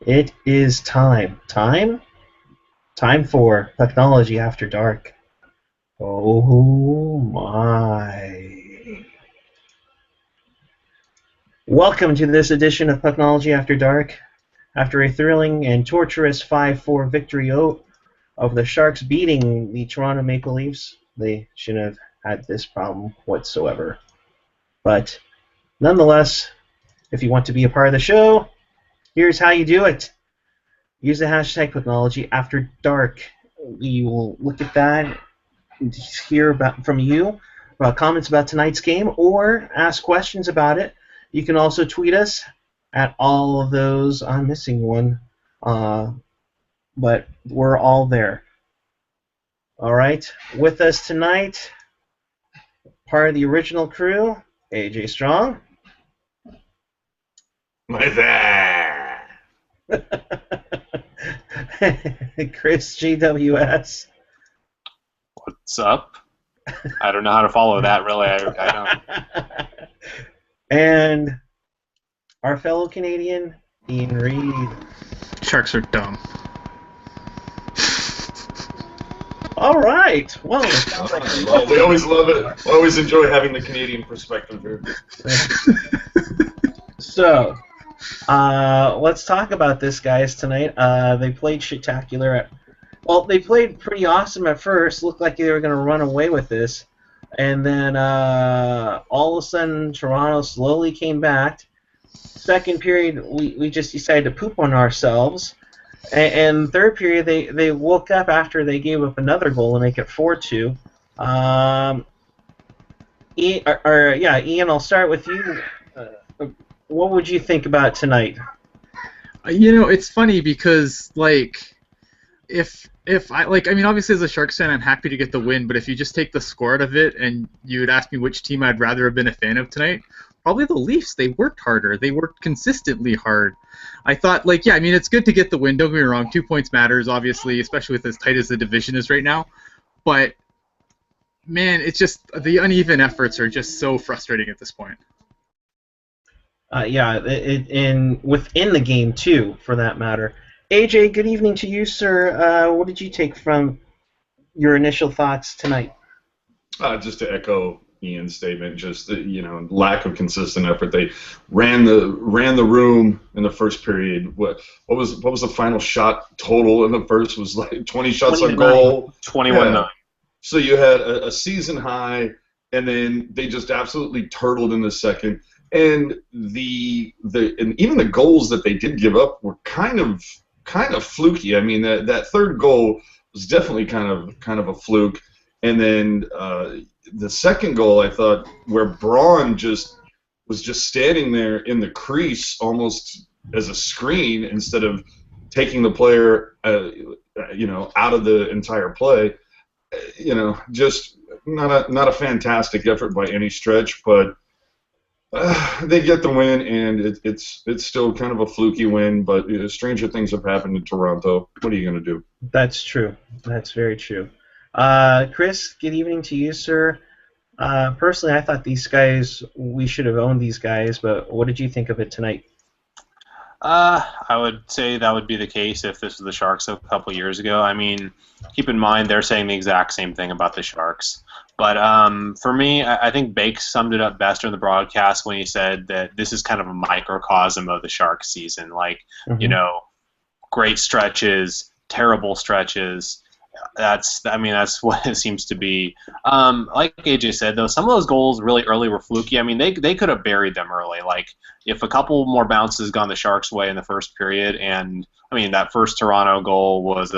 It is time. Time? Time for Pucknology After Dark. Oh my. Welcome to this edition of Pucknology After Dark. After a thrilling and torturous 5-4 victory of the Sharks beating the Toronto Maple Leafs, they shouldn't have had this problem whatsoever. But nonetheless, if you want to be a part of the show, here's how you do it. Use the hashtag Pucknology After Dark. We will look at that and hear from you about comments about tonight's game or ask questions about it. You can also tweet us at all of those. I'm missing one, but we're all there. All right. With us tonight, part of the original crew, AJ Strong. My bad. Chris GWS. What's up? I don't know how to follow that, really. I don't. And our fellow Canadian, Ian Reed. Sharks are dumb. All right. Well, we always love it. We always enjoy having the Canadian perspective here. So, let's talk about this, guys, tonight. They played shit-tacular. They played pretty awesome at first. Looked like they were going to run away with this. And then all of a sudden, Toronto slowly came back. Second period, we just decided to poop on ourselves. And third period, they woke up after they gave up another goal to make it 4-2. Ian, I'll start with you. What would you think about tonight? It's funny because, obviously as a Sharks fan, I'm happy to get the win, but if you just take the score out of it and you would ask me which team I'd rather have been a fan of tonight, probably the Leafs. They worked harder. They worked consistently hard. I thought, it's good to get the win. Don't get me wrong. 2 points matters, obviously, especially with as tight as the division is right now. But, man, it's just the uneven efforts are just so frustrating at this point. Within the game, too, for that matter. AJ, good evening to you, sir. What did you take from your initial thoughts tonight? Just to echo Ian's statement, just the lack of consistent effort. They ran the room in the first period. What was the final shot total in the first? Was like 20 shots on goal. 21-9. Yeah. So you had a season high, and then they just absolutely turtled in the second. And and even the goals that they did give up were kind of fluky. I mean, that third goal was definitely kind of a fluke. And then the second goal, I thought, where Braun was just standing there in the crease almost as a screen instead of taking the player, out of the entire play. Just not a fantastic effort by any stretch, but they get the win, and it's still kind of a fluky win, but stranger things have happened in Toronto. What are you going to do? That's true. That's very true. Chris, good evening to you, sir. Personally, I thought we should have owned these guys, but what did you think of it tonight? I would say that would be the case if this was the Sharks a couple years ago. I mean, keep in mind they're saying the exact same thing about the Sharks. But for me, I think Bakes summed it up best in the broadcast when he said that this is kind of a microcosm of the Sharks season. Great stretches, terrible stretches. That's what it seems to be. Like AJ said, though, some of those goals really early were fluky. I mean, they could have buried them early. Like, if a couple more bounces gone the Sharks' way in the first period, and that first Toronto goal was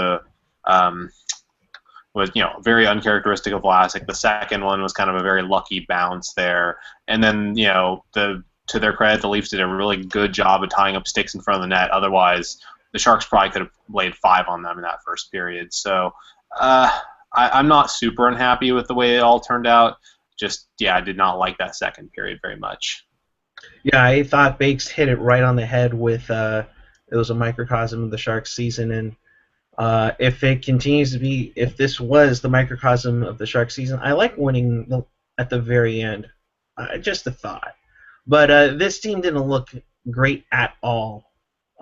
very uncharacteristic of Vlasic. The second one was kind of a very lucky bounce there, and then to their credit, the Leafs did a really good job of tying up sticks in front of the net. Otherwise, the Sharks probably could have laid 5 on them in that first period. So I'm not super unhappy with the way it all turned out. I did not like that second period very much. Yeah, I thought Bakes hit it right on the head with it was a microcosm of the Sharks season, and if it continues to be, if this was the microcosm of the Sharks season, I like winning at the very end. Just a thought. But this team didn't look great at all.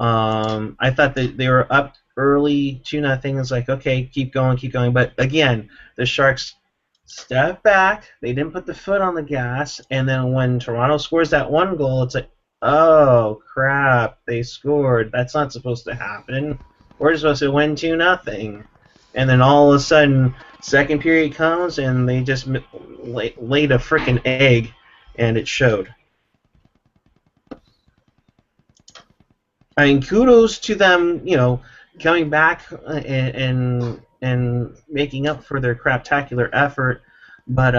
I thought that they were up early 2-0. It's like, okay, keep going, keep going. But again, the Sharks stepped back. They didn't put the foot on the gas. And then when Toronto scores that one goal, it's like, oh, crap, they scored. That's not supposed to happen. We're supposed to win 2-0. And then all of a sudden, second period comes, and they just laid a freaking egg, and it showed. I mean, kudos to them, coming back and making up for their craptacular effort. But,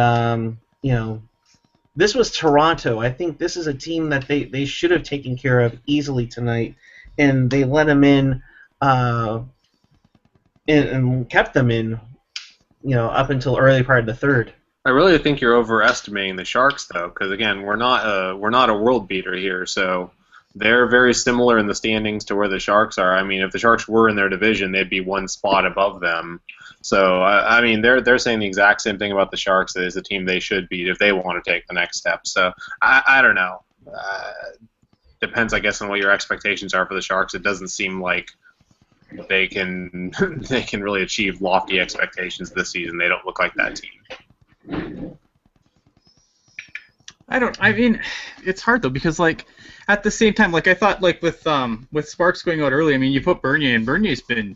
this was Toronto. I think this is a team that they should have taken care of easily tonight, and they let them in and kept them in, up until early part of the third. I really think you're overestimating the Sharks, though, because again, we're not a world beater here, so they're very similar in the standings to where the Sharks are. I mean, if the Sharks were in their division, they'd be one spot above them. So, I mean, they're saying the exact same thing about the Sharks as a team they should beat if they want to take the next step. So, I don't know. Depends, I guess, on what your expectations are for the Sharks. It doesn't seem like they can really achieve lofty expectations this season. They don't look like that team. I mean, it's hard though because at the same time, I thought with Sparks going out early, I mean, you put Bernier, and Bernier's been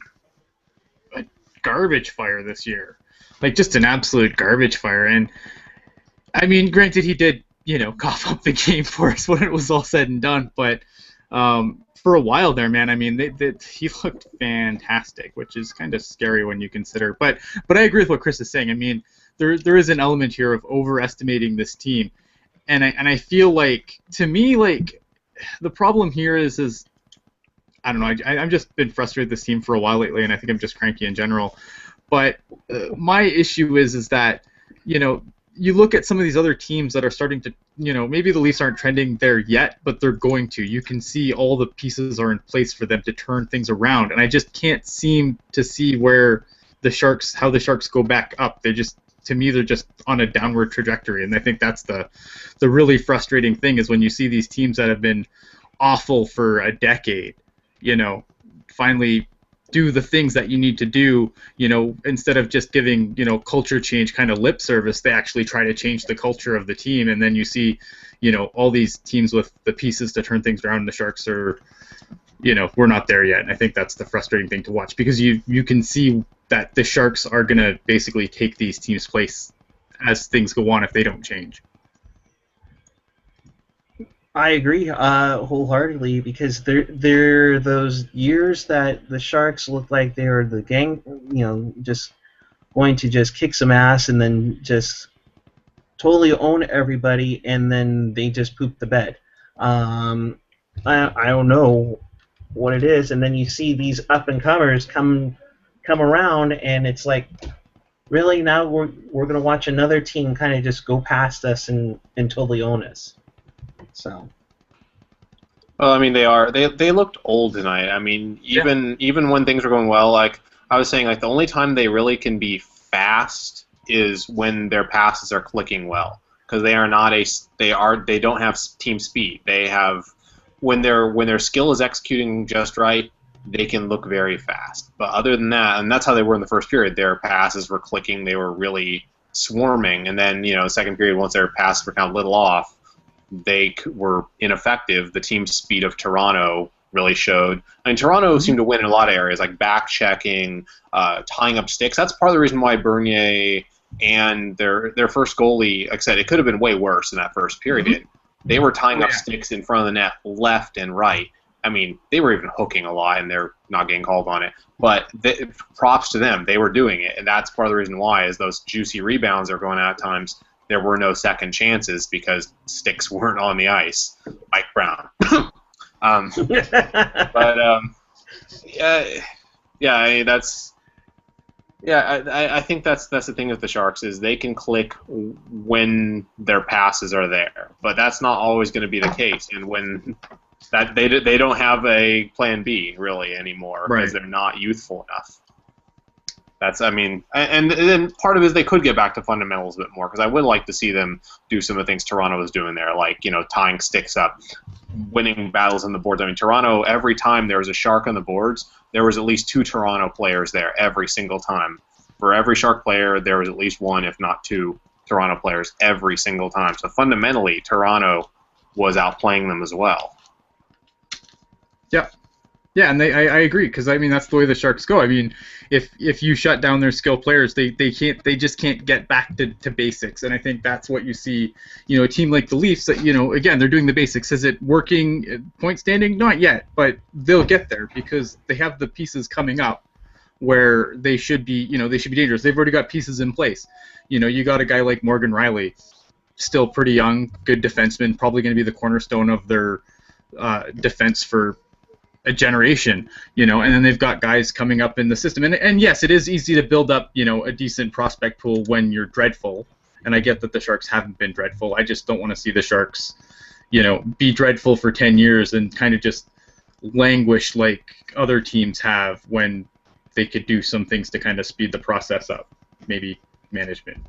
a garbage fire this year, just an absolute garbage fire. And I mean, granted, he did cough up the game for us when it was all said and done, but for a while there, man, I mean, he looked fantastic, which is kind of scary when you consider. But I agree with what Chris is saying. I mean, there is an element here of overestimating this team. And I feel to me, the problem here is I don't know. I've just been frustrated with this team for a while lately, and I think I'm just cranky in general. But my issue is that, you look at some of these other teams that are starting to, maybe the Leafs aren't trending there yet, but they're going to. You can see all the pieces are in place for them to turn things around, and I just can't seem to see how the Sharks go back up. To me, they're just on a downward trajectory, and I think that's the really frustrating thing is when you see these teams that have been awful for a decade, finally do the things that you need to do, instead of just giving, culture change kind of lip service, they actually try to change the culture of the team, and then you see, all these teams with the pieces to turn things around, and the Sharks are, we're not there yet, and I think that's the frustrating thing to watch, because you can see that the Sharks are going to basically take these teams' place as things go on if they don't change. I agree wholeheartedly, because there those years that the Sharks looked like they were the gang, just going to just kick some ass and then just totally own everybody, and then they just poop the bed. I don't know what it is, and then you see these up-and-comers come around, and it's like, really, now we're going to watch another team kind of just go past us and totally own us. So. Well, I mean, they looked old tonight. I mean, even when things were going well, like I was saying, the only time they really can be fast is when their passes are clicking well, because they don't have team speed. They have when their skill is executing just right, they can look very fast. But other than that, and that's how they were in the first period, their passes were clicking, they were really swarming, and then second period, once their passes were kind of little off, they were ineffective. The team speed of Toronto really showed. I mean, Toronto seemed to win in a lot of areas, like back checking, tying up sticks. That's part of the reason why Bernier and their first goalie, like I said, it could have been way worse in that first period. Mm-hmm. They were tying up sticks in front of the net, left and right. I mean, they were even hooking a lot, and they're not getting called on it. But props to them. They were doing it, and that's part of the reason why is those juicy rebounds are going out at times. There were no second chances because sticks weren't on the ice. Mike Brown. I think that's the thing with the Sharks is they can click when their passes are there, but that's not always going to be the case. And when that they don't have a plan B really anymore because they're not youthful enough. That's, I mean, and then part of it is they could get back to fundamentals a bit more, because I would like to see them do some of the things Toronto was doing there, like, tying sticks up. winning battles on the boards. I mean, Toronto, every time there was a Shark on the boards, there was at least 2 Toronto players there every single time. For every Shark player, there was at least 1, if not 2, Toronto players every single time. So fundamentally, Toronto was outplaying them as well. Yeah. Yeah, and I agree, because I mean that's the way the Sharks go. I mean, if you shut down their skill players, they just can't get back to basics, and I think that's what you see. You know, a team like the Leafs, that, you know, again, they're doing the basics. Is it working? Point standing? Not yet, but they'll get there because they have the pieces coming up where they should be. You know, they should be dangerous. They've already got pieces in place. You know, you got a guy like Morgan Riley, still pretty young, good defenseman, probably going to be the cornerstone of their defense for a generation, you know, and then they've got guys coming up in the system. And yes, it is easy to build up, you know, a decent prospect pool when you're dreadful. And I get that the Sharks haven't been dreadful. I just don't want to see the Sharks, you know, be dreadful for 10 years and kind of just languish like other teams have when they could do some things to kind of speed the process up. Maybe management.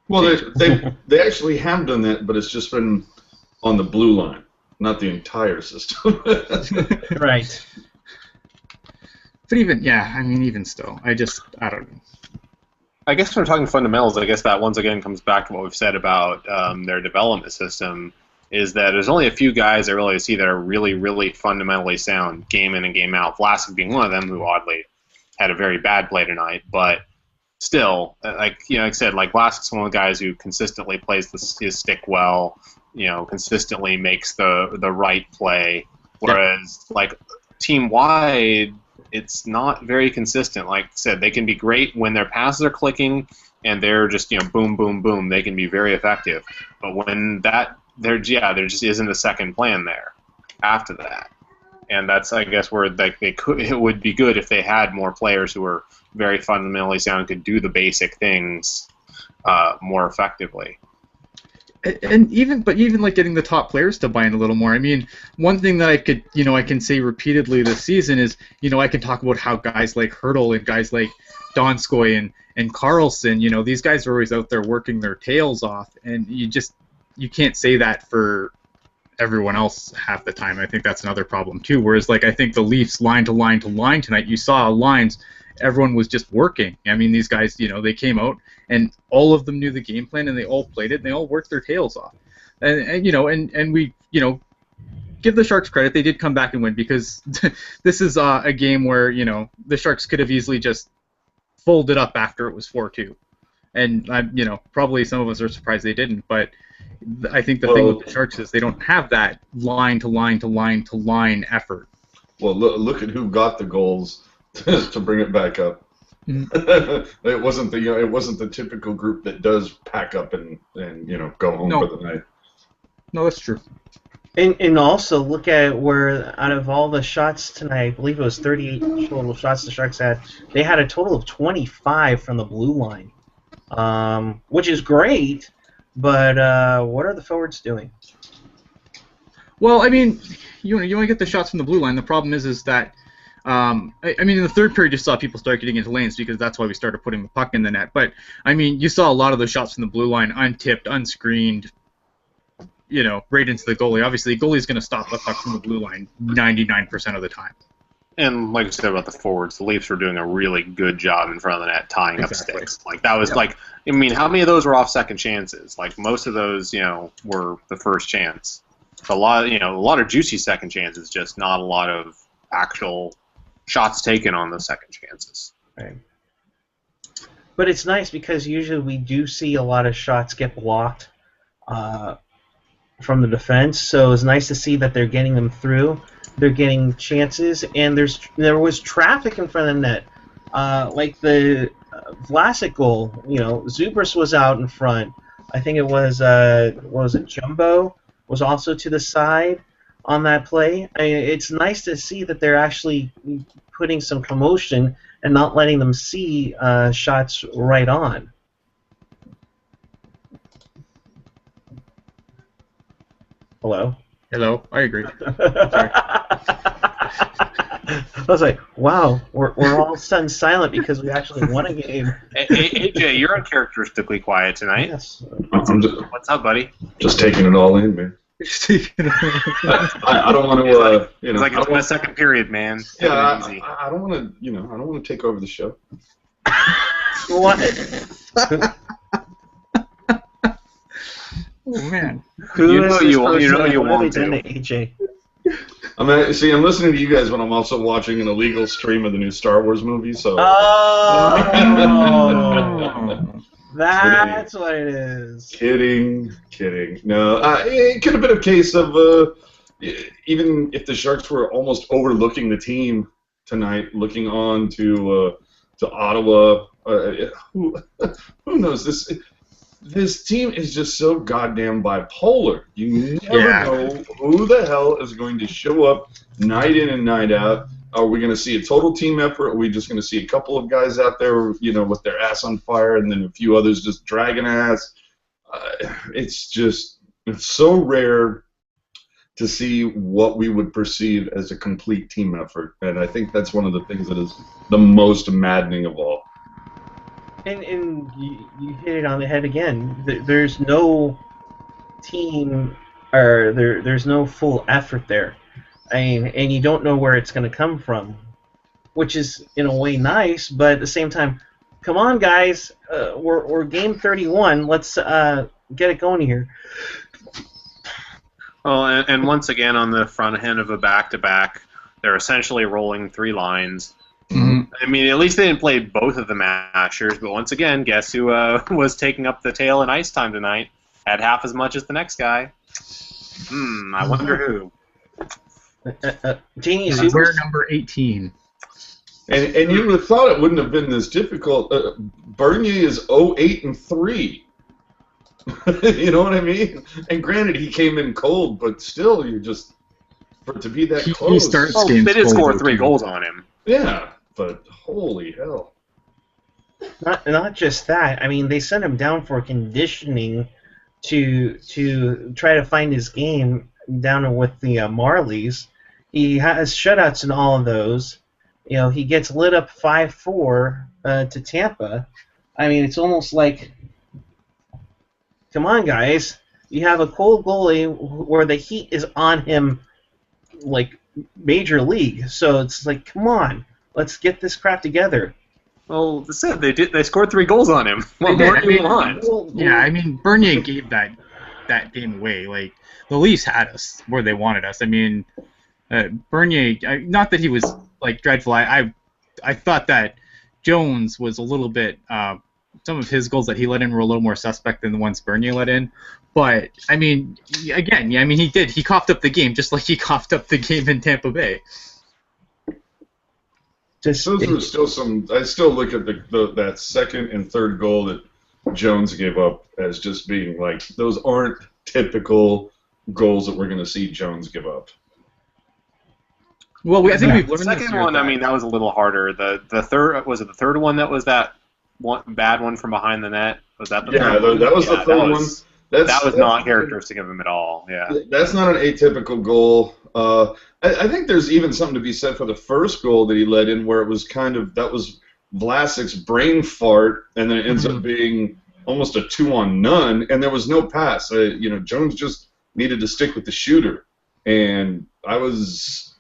Well, they actually have done that, but it's just been on the blue line. Not the entire system. Right. But even, yeah, I mean, even still, I don't know. I guess when we're talking fundamentals, I guess that once again comes back to what we've said about their development system, is that there's only a few guys I really see that are really, really fundamentally sound, game in and game out. Vlasic being one of them, who oddly had a very bad play tonight, but still, like I said, like Vlasic's one of the guys who consistently plays his stick well. You know, consistently makes the right play, whereas like team wide, it's not very consistent. Like I said, they can be great when their passes are clicking and they're just, you know, boom, boom, boom. They can be very effective, but when there just isn't a second plan there after that, and that's, I guess, where like it would be good if they had more players who were very fundamentally sound and could do the basic things more effectively. And even like getting the top players to buy in a little more. I mean, one thing that I can say repeatedly this season is, you know, I can talk about how guys like Hurdle and guys like Donskoy and Carlson, you know, these guys are always out there working their tails off, and you can't say that for everyone else half the time. I think that's another problem too. Whereas, like, I think the Leafs line to line to line tonight, you saw lines, everyone was just working. I mean, these guys, you know, they came out and all of them knew the game plan and they all played it and they all worked their tails off. And you know, and we, you know, give the Sharks credit. They did come back and win, because this is a game where, you know, the Sharks could have easily just folded up after it was 4-2. And you know, probably some of us are surprised they didn't, but I think the thing with the Sharks is they don't have that line to line to line to line effort. Well, look at who got the goals to bring it back up. Mm-hmm. It wasn't the typical group that does pack up and you know, go home for the night. No, that's true. And also look at where, out of all the shots tonight, I believe it was 38 total shots the Sharks had. They had a total of 25 from the blue line, which is great. But what are the forwards doing? Well, I mean, you want to get the shots from the blue line. The problem is that I mean, in the third period, you saw people start getting into lanes, because that's why we started putting the puck in the net. But I mean, you saw a lot of those shots from the blue line untipped, unscreened, you know, right into the goalie. Obviously, the goalie's going to stop the puck from the blue line 99% of the time. And like I said about the forwards, the Leafs were doing a really good job in front of the net, tying up sticks. Like that was like, I mean, how many of those were off second chances? Like most of those, you know, were the first chance. A lot of juicy second chances, just not a lot of actual shots taken on those second chances. Right. But it's nice because usually we do see a lot of shots get blocked from the defense, so it's nice to see that they're getting them through. They're getting chances, and there was traffic in front of the net. Like the Vlasic goal, you know, Zubris was out in front. I think it was, what was it, Jumbo was also to the side on that play. I mean, it's nice to see that they're actually putting some commotion and not letting them see shots right on. Hello? Hello, I agree. I was like, wow, we're all of a sudden silent because we actually won a game. Hey, AJ, you're uncharacteristically quiet tonight. Yes. I'm just, What's up, buddy? just taking it all in, man. I don't want to, It's like I it's don't in a second period, man. yeah, Take it easy. I don't want to, I don't want to take over the show. What? Oh man. Who You is know this you want- you person know and you what have want they done to. to AJ? I'm listening to you guys when I'm also watching an illegal stream of the new Star Wars movie. So. Oh, that's what it is. Kidding. No, it could have been a case of even if the Sharks were almost overlooking the team tonight, looking on to Ottawa. Who knows? This team is just so goddamn bipolar. You never know who the hell is going to show up night in and night out. Are we going to see a total team effort? Are we just going to see a couple of guys out there, with their ass on fire, and then a few others just dragging ass? It's so rare to see what we would perceive as a complete team effort, and I think that's one of the things that is the most maddening of all. And you hit it on the head again. There's no team, or there's no full effort there. I mean, and you don't know where it's going to come from, which is in a way nice, but at the same time, come on, guys, we're game 31. Let's get it going here. Well, and once again, on the front end of a back-to-back, they're essentially rolling three lines. Mm-hmm. I mean, at least they didn't play both of the mashers, but once again, guess who was taking up the tail in ice time tonight? Had half as much as the next guy. I wonder who. Genius. We're number 18. And you would have thought it wouldn't have been this difficult. Bernier is 0-8-3. You know what I mean? And granted, he came in cold, but still, to be that close. He starts Oh, games they did cold, score though, 3 too. goals on him. Yeah, but holy hell. Not just that. I mean, they sent him down for conditioning to try to find his game down with the Marlies. He has shutouts in all of those. He gets lit up 5-4 to Tampa. I mean, it's almost like, come on, guys. You have a cold goalie where the heat is on him like major league. So it's like, come on. Let's get this crap together. Well, they scored 3 goals on him. What They did. more do you want? Yeah, I mean, Bernier gave that game away. Like, the Leafs had us where they wanted us. I mean, Bernier, not that he was, like, dreadful. I thought that Jones was a little bit, some of his goals that he let in were a little more suspect than the ones Bernier let in. But, I mean, again, yeah, I mean, he did. He coughed up the game just like he coughed up the game in Tampa Bay. Those were still some. I still look at that second and third goal that Jones gave up as just being like, those aren't typical goals that we're going to see Jones give up. Well, I think we've learned The second this year one, that, I mean, that was a little harder. The third, was it the third one that was that one bad one from behind the net? Was that the third one? That was the third one. That was not characteristic of him at all. Yeah. That's not an atypical goal. I think there's even something to be said for the first goal that he let in, where it was that was Vlasic's brain fart, and then it ends up being almost a 2-on-none, and there was no pass. Jones just needed to stick with the shooter, and I was,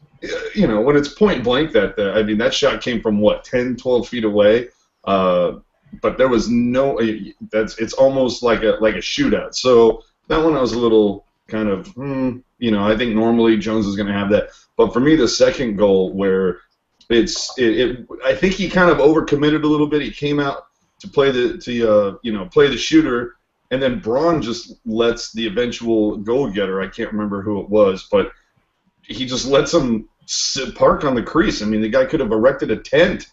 when it's point blank that shot came from 10, 12 feet away. But there was no. It's almost like a shootout. So that one I was a little kind of. I think normally Jones is going to have that. But for me, the second goal where I think he kind of overcommitted a little bit. He came out to play the shooter, and then Braun just lets the eventual goal getter. I can't remember who it was, but he just lets him park on the crease. I mean, the guy could have erected a tent.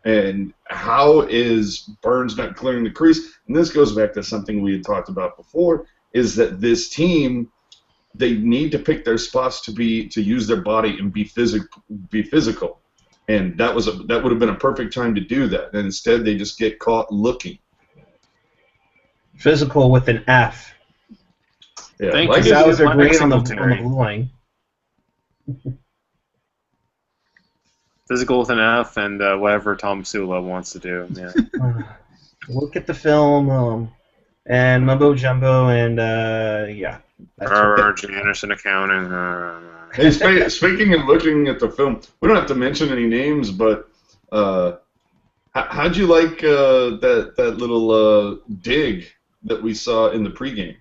And how is Burns not clearing the crease? And this goes back to something we had talked about before, is that this team, they need to pick their spots to use their body and be physical. And that would have been a perfect time to do that. And instead, they just get caught looking. Physical with an F. Yeah, Thank like you. That was a great on the Singletary. blue line. Physical with an F and whatever Tom Sula wants to do. Yeah. Look at the film. and Mumbo Jumbo, and yeah. That's Anderson accounting. Hey, speaking and looking at the film, we don't have to mention any names, but how'd you like that little dig that we saw in the pregame?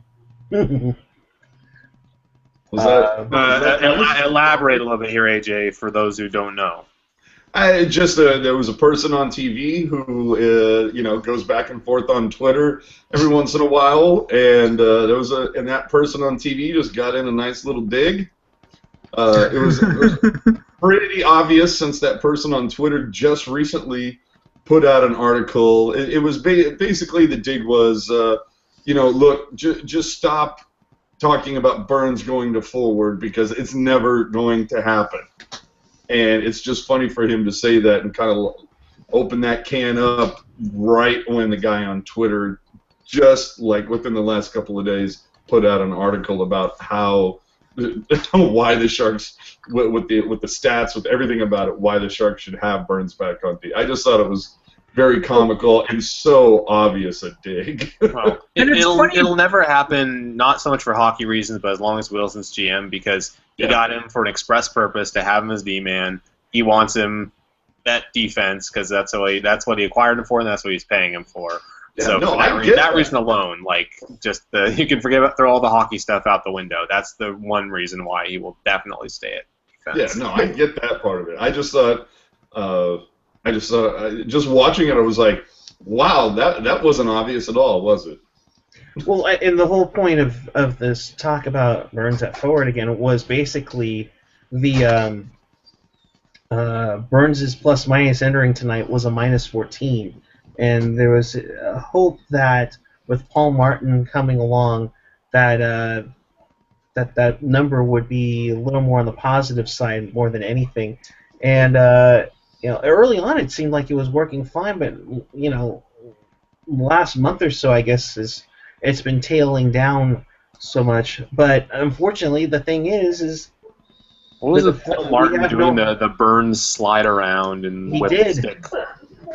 Was that elaborate a little bit here, AJ, for those who don't know. There was a person on TV who goes back and forth on Twitter every once in a while, and and that person on TV just got in a nice little dig. It was pretty obvious since that person on Twitter just recently put out an article. It was basically the dig was, look, just stop talking about Burns going to forward because it's never going to happen. And it's just funny for him to say that and kind of open that can up right when the guy on Twitter, just like within the last couple of days, put out an article about why the Sharks, with the stats, with everything about it, why the Sharks should have Burns back on D. I just thought it was very comical and so obvious a dig. Well, it'll never happen, not so much for hockey reasons, but as long as Wilson's GM, because he got him for an express purpose to have him as D-man. He wants him that defense because that's what he acquired him for, and that's what he's paying him for. Yeah, so no, for that reason alone, you can throw all the hockey stuff out the window. That's the one reason why he will definitely stay at defense. Yeah, no, I get that part of it. I just thought, just watching it, I was like, wow, that wasn't obvious at all, was it? Well, and the whole point of this talk about Burns at forward again was basically the Burns' plus-minus entering tonight was a -14. And there was a hope that with Paul Martin coming along, that that number would be a little more on the positive side more than anything. And early on it seemed like it was working fine, but last month or so I guess it's been tailing down so much. But unfortunately, the thing is. What was it? Paul Martin doing the Burns slide around and he whip did. stick?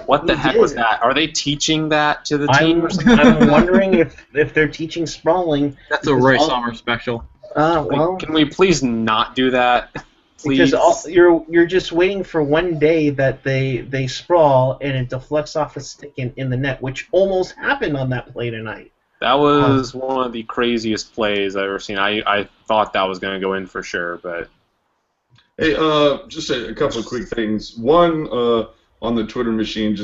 What the heck was that? Are they teaching that to the team or something? I'm wondering if they're teaching sprawling. That's a Roy Sommer special. Well, can we please not do that? Please. Because you're just waiting for one day that they sprawl and it deflects off a stick in the net, which almost happened on that play tonight. That was one of the craziest plays I've ever seen. I thought that was going to go in for sure, but. Hey, just a couple of quick things. One, on the Twitter machine,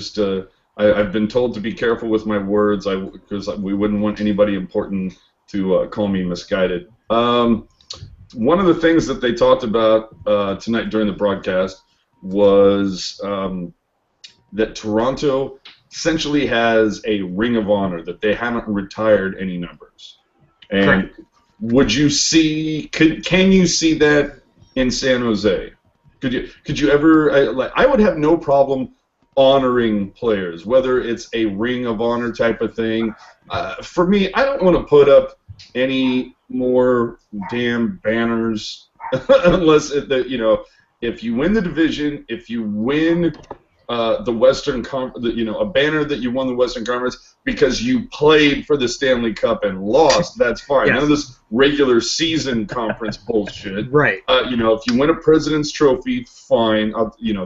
I've been told to be careful with my words because we wouldn't want anybody important to call me misguided. One of the things that they talked about tonight during the broadcast was that Toronto essentially has a ring of honor, that they haven't retired any numbers. And Correct. Would you see? Can you see that in San Jose? Could you ever? I would have no problem honoring players, whether it's a ring of honor type of thing. For me, I don't want to put up any more damn banners unless if you win the division, if you win the Western a banner that you won the Western Conference because you played for the Stanley Cup and lost, that's fine. Yes. None of this regular season conference bullshit. Right. If you win a President's Trophy, fine.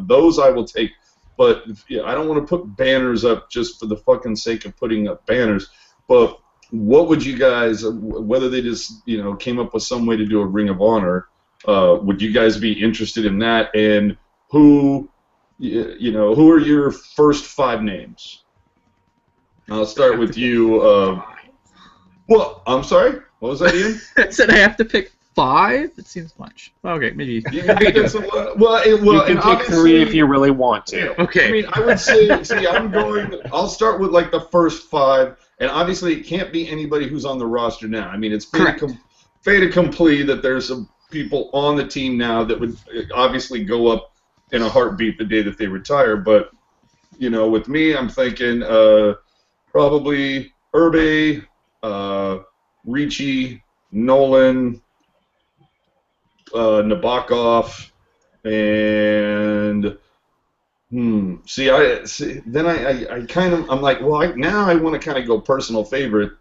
Those I will take. But I don't want to put banners up just for the fucking sake of putting up banners. But what would you guys, whether they just came up with some way to do a Ring of Honor, would you guys be interested in that? And who are your first 5 names? I'll start with you. Well, I'm sorry. What was that, Ian? I said I have to pick 5? It seems much. Okay, maybe. You can pick you can pick 3 if you really want to. Okay. I mean, I would say, I'll start with like the first 5, and obviously it can't be anybody who's on the roster now. I mean, it's fait accompli that there's some people on the team now that would obviously go up in a heartbeat the day that they retire. But, with me, I'm thinking probably Irbe, Ricci, Nolan, Nabokov, and I'm like, well, now I want to kind of go personal favorite,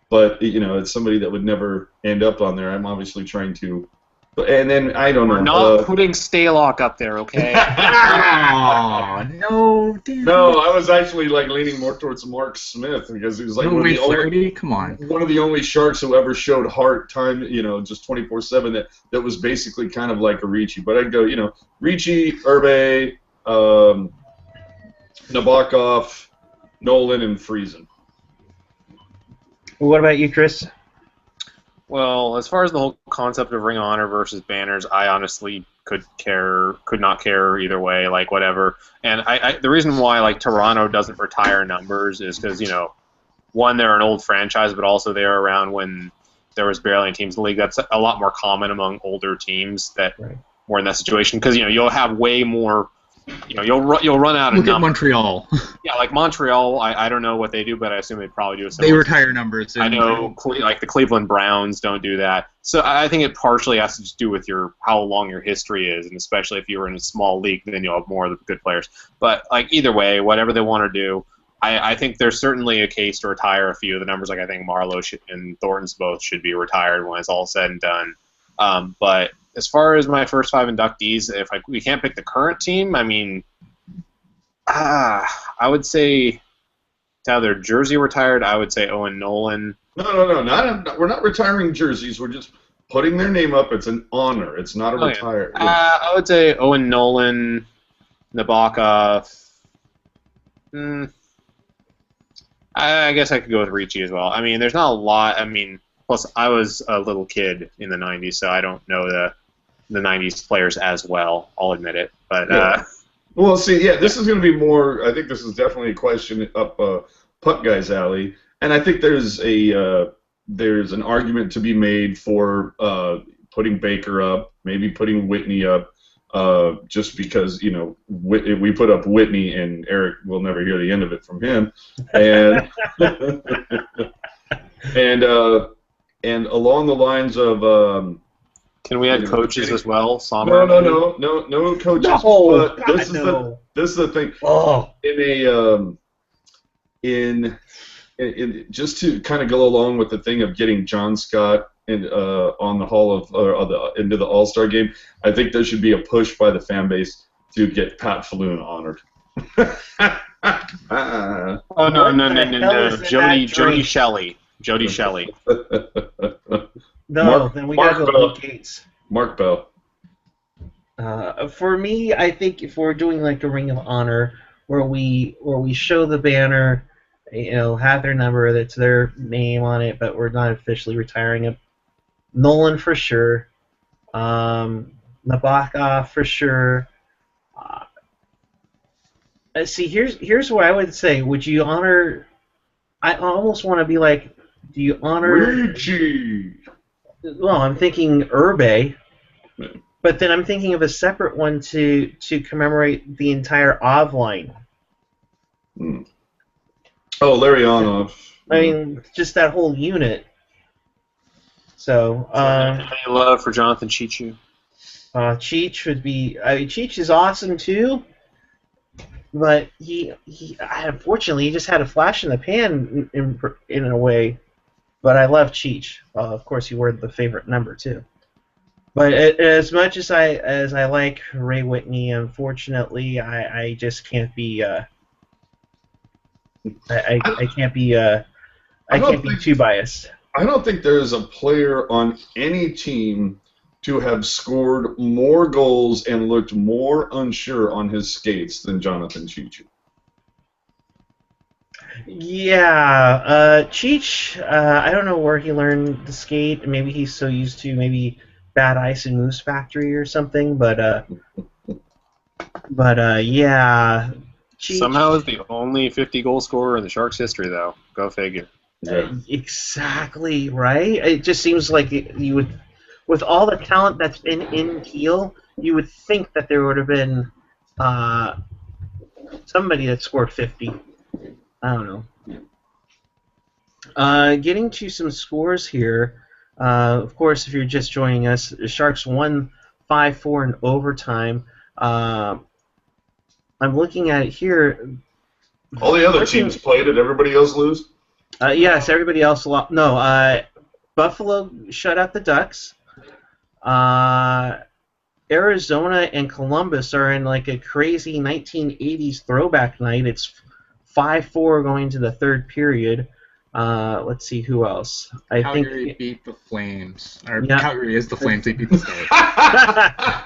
but it's somebody that would never end up on there. I'm obviously trying to. And then I don't know. We're not putting Stalock up there, okay? Oh, no, damn. No, I was actually leaning more towards Mark Smith because he was No way, Flaherty, come on. one of the only Sharks who ever showed heart time, just 24/7 that was basically kind of like a Ricci. But I'd go, Ricci, Urbe, Nabokov, Nolan, and Friesen. What about you, Chris? Well, as far as the whole concept of Ring of Honor versus banners, I honestly could not care either way, whatever. And the reason why Toronto doesn't retire numbers is because one, they're an old franchise, but also they were around when there was barely any teams in the league. That's a lot more common among older teams that were in that situation because you'll have way more. You'll run out of numbers. Look at Montreal. Yeah, Montreal, I don't know what they do, but I assume they'd probably do a similar. They retire numbers. I know, the Cleveland Browns don't do that. So I think it partially has to just do with how long your history is, and especially if you're in a small league, then you'll have more of the good players. But either way, whatever they want to do, I think there's certainly a case to retire a few of the numbers. I think Marlowe and Thornton's both should be retired when it's all said and done. But as far as my first 5 inductees, if we can't pick the current team, I mean, I would say to have their jersey retired, I would say Owen Nolan. No, we're not retiring jerseys. We're just putting their name up. It's an honor. It's not a retire. I would say Owen Nolan, Nabokov. I guess I could go with Ricci as well. I mean, there's not a lot. I mean, plus I was a little kid in the 90s, so I don't know the 90s players as well. I'll admit it. But well, see, this is going to be more. I think this is definitely a question up Puck Guy's alley, and I think there's an argument to be made for putting Baker up, maybe putting Whitney up, just because we put up Whitney and Eric will never hear the end of it from him, and and along the lines of. Can we add coaches as well? Sommer? No coaches. No, but this is the thing. Oh. In just to kind of go along with the thing of getting John Scott on the into the All-Star game, I think there should be a push by the fan base to get Pat Falloon honored. Oh no! Jody Shelley. No, then we gotta go Luke Gates. Mark Bell. For me, I think if we're doing a Ring of Honor, where we show the banner, have their number, that's their name on it, but we're not officially retiring it. Nolan for sure. Nabokov for sure. See, here's what I would say. Would you honor? I almost want to be like, do you honor? Ricci. Well, I'm thinking Urbe, but then I'm thinking of a separate one to commemorate the entire Av line. Oh, Larionov. I mean, just that whole unit. So, any love for Jonathan Cheechoo? Cheech would be. I mean, Cheech is awesome too, but he unfortunately he just had a flash in the pan in a way. But I love Cheech. Of course, he wore the favorite number too. But as much as I like Ray Whitney, unfortunately, I just can't be. I can't be. I can't be too biased. I don't think there's a player on any team to have scored more goals and looked more unsure on his skates than Jonathan Cheechoo. Yeah, Cheech, I don't know where he learned to skate. Maybe he's so used to maybe Bad Ice and Moose Factory or something, but yeah. Cheech, somehow is the only 50-goal scorer in the Sharks' history, though. Go figure. Exactly, right? It just seems like you would, with all the talent that's been in Kiel, you would think that there would have been somebody that scored 50. I don't know. Getting to some scores here. Of course, if you're just joining us, the Sharks won 5-4 in overtime. I'm looking at it here. All the other teams played. Did everybody else lose? Yes, everybody else lost. No, Buffalo shut out the Ducks. Arizona and Columbus are in like a crazy 1980s throwback night. It's 5-4 going to the third period. Let's see who else. Calgary beat the Flames. Or Yeah. Calgary is the Flames. They beat the Stars.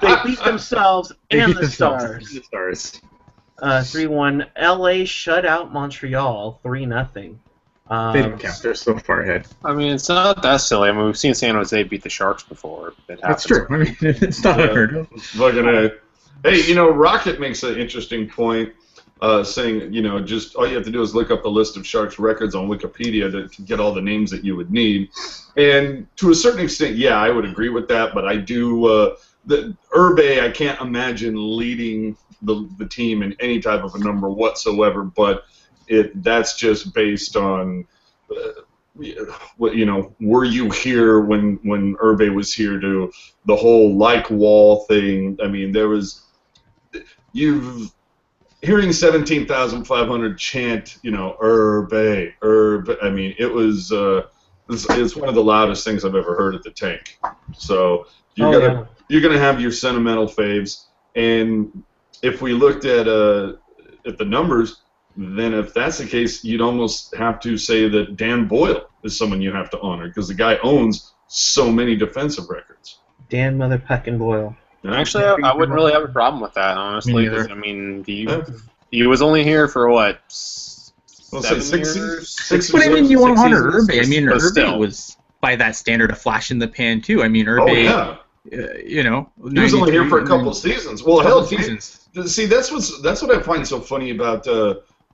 They beat themselves and the Stars. The Stars. 3-1. LA shut out Montreal 3-0. They don't count. They're so far ahead. I mean, it's not that silly. I mean, we've seen San Jose beat the Sharks before. That's true. I mean, it's not unheard of. Hey, Rocket makes an interesting point, saying, just all you have to do is look up the list of Sharks records on Wikipedia to get all the names that you would need. And to a certain extent, yeah, I would agree with that. But I do, Urbe, I can't imagine leading the team in any type of a number whatsoever. But that's just based on, were you here when Urbe was here? To the whole wall thing. I mean, there was hearing 17,500 chant, Urbe. I mean, it's one of the loudest things I've ever heard at the tank. So you're gonna have your sentimental faves, and if we looked at the numbers, then if that's the case, you'd almost have to say that Dan Boyle is someone you have to honor because the guy owns so many defensive records. Dan Motherfucking Boyle. Actually, I wouldn't really have a problem with that, honestly. I mean, he was only here for what? 7 years? But I mean, you want to honor Urbe. I mean, Urbe was by that standard a flash in the pan too. I mean, Urbe. Oh yeah. He was only here for a couple seasons. Well, hell, see, that's what I find so funny about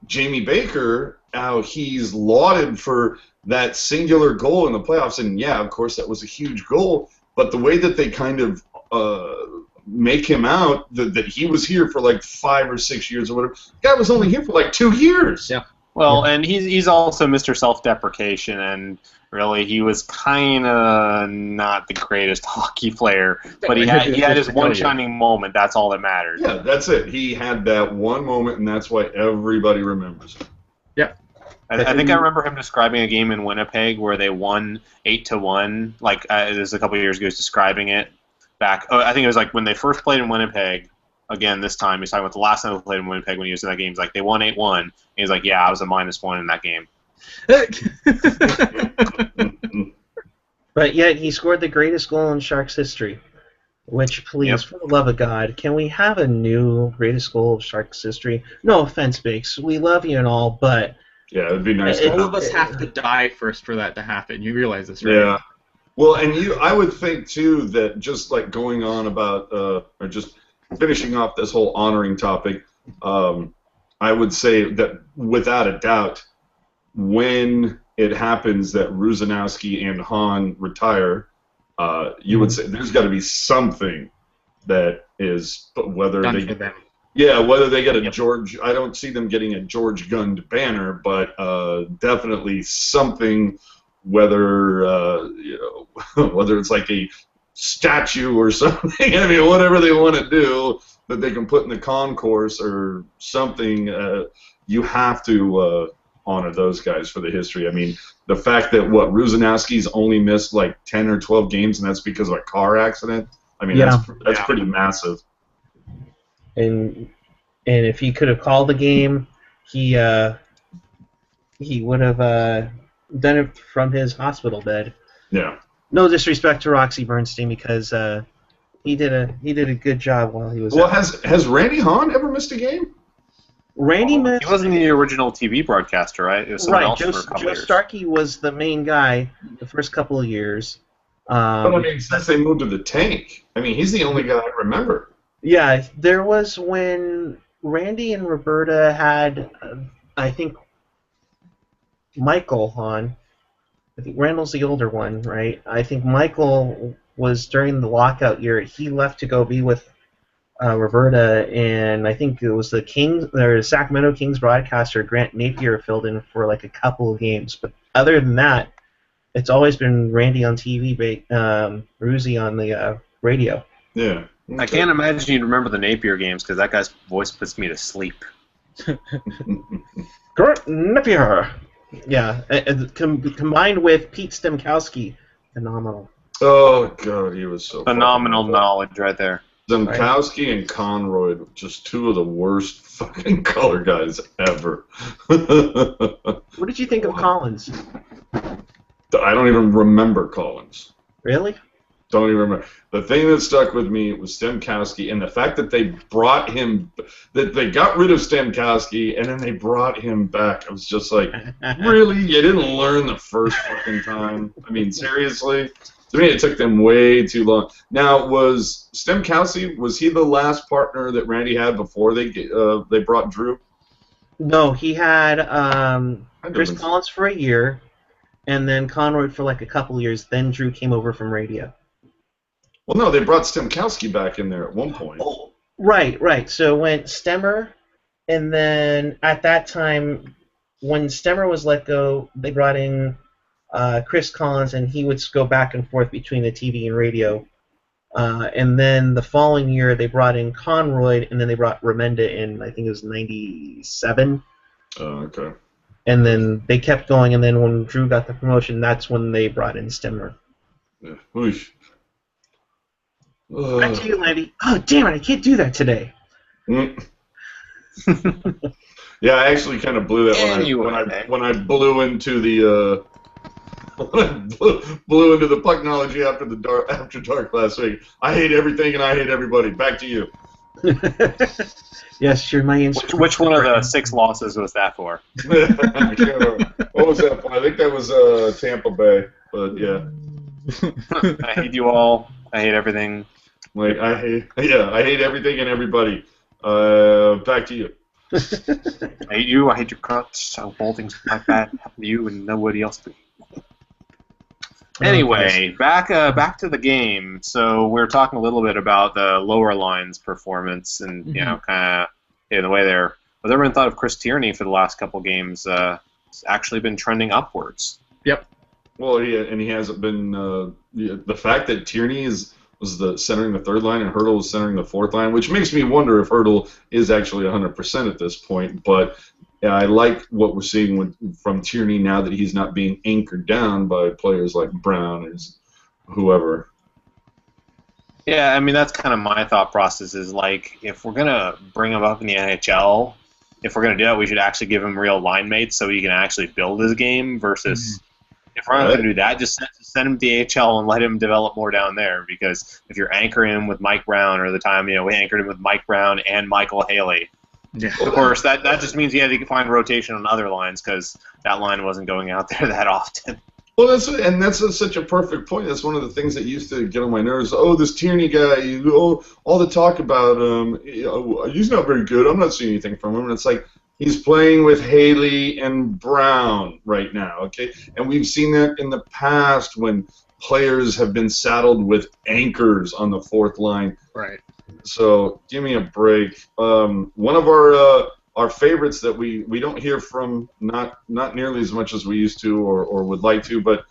Jamie Baker. How he's lauded for that singular goal in the playoffs, and yeah, of course, that was a huge goal. But the way that they kind of make him out that he was here for like 5 or 6 years or whatever. The guy was only here for like 2 years. Yeah. Well, and he's also Mr. Self-Deprecation, and really he was kind of not the greatest hockey player, but he had his one shining moment. That's all that matters. Yeah, that's it. He had that one moment, and that's why everybody remembers him. Yeah. I think I remember him describing a game in Winnipeg where they won 8-1. Like it was a couple of years ago. He was describing it back. I think it was like when they first played in Winnipeg. Again, this time he's talking about the last time they played in Winnipeg when he was in that game. He's like, they won 8-1. And he's like, yeah, I was a -1 in that game. But yet he scored the greatest goal in Sharks history. Which, please, for the love of God, can we have a new greatest goal of Sharks history? No offense, Biggs. We love you and all, but yeah, it'd be nice. All of us have to die first for that to happen. You realize this, right? Yeah. Well, and I would think too that just like going on about or just finishing off this whole honoring topic, I would say that without a doubt, when it happens that Rusanowski and Hahn retire, you would say there's got to be something that is whether done they for them. Yeah, whether they get a George, I don't see them getting a George Gund banner, but definitely something. Whether whether it's like a statue or something, I mean, whatever they want to do that they can put in the concourse or something, you have to honor those guys for the history. I mean, the fact that Rusanowski's only missed like 10 or 12 games, and that's because of a car accident. I mean, that's pretty massive. And if he could have called the game, he would have done it from his hospital bed. Yeah. No disrespect to Roxy Bernstein because he did a good job while he was. Well, has Randy Hahn ever missed a game? Randy missed. He wasn't the original TV broadcaster, right? It was someone else for a couple Joe years. Starkey was the main guy the first couple of years. But I mean, since they moved to the tank, I mean, he's the only guy I remember. Yeah, there was when Randy and Roberta had, I think, Michael Hahn. I think Randall's the older one, right? I think Michael was during the lockout year. He left to go be with Roberta, and I think it was the Sacramento Kings broadcaster Grant Napier filled in for like a couple of games. But other than that, it's always been Randy on TV, Ruzy on the radio. Yeah. I can't imagine you'd remember the Napier games because that guy's voice puts me to sleep. Grant Napier. Yeah, combined with Pete Stemkowski, phenomenal. Oh god, he was so Phenomenal fucking knowledge right there. Zemkowski and Conroy, just two of the worst fucking color guys ever. What did you think of Collins? I don't even remember Collins. Really? Don't even remember. The thing that stuck with me was Stemkowski, and the fact that they brought him, that they got rid of Stemkowski, and then they brought him back. I was just like, really? You didn't learn the first fucking time? I mean, seriously? To me, it took them way too long. Now, was Stemkowski, was he the last partner that Randy had before they brought Drew? No, he had Chris Collins for a year, and then Conroy for like a couple years. Then Drew came over from radio. Well, no, they brought Stemkowski back in there at one point. Oh, right. So it went Stemmer, and then at that time, when Stemmer was let go, they brought in Chris Collins, and he would go back and forth between the TV and radio. And then the following year, they brought in Conroy, and then they brought Remenda in, I think it was 97. Oh, okay. And then they kept going, and then when Drew got the promotion, that's when they brought in Stemmer. Yeah. Oof. Back to you, Landy. Oh, damn it, I can't do that today. Yeah, I actually kind of blew that when I blew into the blew into the Pucknology after dark last week. I hate everything and I hate everybody. Back to you. Yes, you're my Which one of the 6 losses was that for? What was that for? I think that was Tampa Bay, but yeah. I hate you all. I hate everything. Like I hate everything and everybody. Back to you. I hate you. I hate your guts. All things like that happen to you and nobody else to. Anyway, back to the game. So we're talking a little bit about the lower lines performance and you know kind of the way they're. But everyone thought of Chris Tierney for the last couple games. It's actually been trending upwards. Yep. Well, he hasn't been. The fact that Tierney was the centering the third line and Hurdle was centering the fourth line, which makes me wonder if Hurdle is actually 100% at this point. But yeah, I like what we're seeing from Tierney now that he's not being anchored down by players like Brown or whoever. Yeah, I mean, that's kind of my thought process is, like, if we're going to bring him up in the NHL, if we're going to do that, we should actually give him real line mates so he can actually build his game versus... If we're not going to do that, just send him to the AHL and let him develop more down there. Because if you're anchoring him with Mike Brown, or the time we anchored him with Mike Brown and Michael Haley, of course that just means he had to find rotation on other lines because that line wasn't going out there that often. Well, that's such a perfect point. That's one of the things that used to get on my nerves. Oh, this Tierney guy. All the talk about he's not very good. I'm not seeing anything from him. And it's like. He's playing with Haley and Brown right now, okay? And we've seen that in the past when players have been saddled with anchors on the fourth line. Right. So give me a break. One of our favorites that we don't hear from not nearly as much as we used to or would like to, but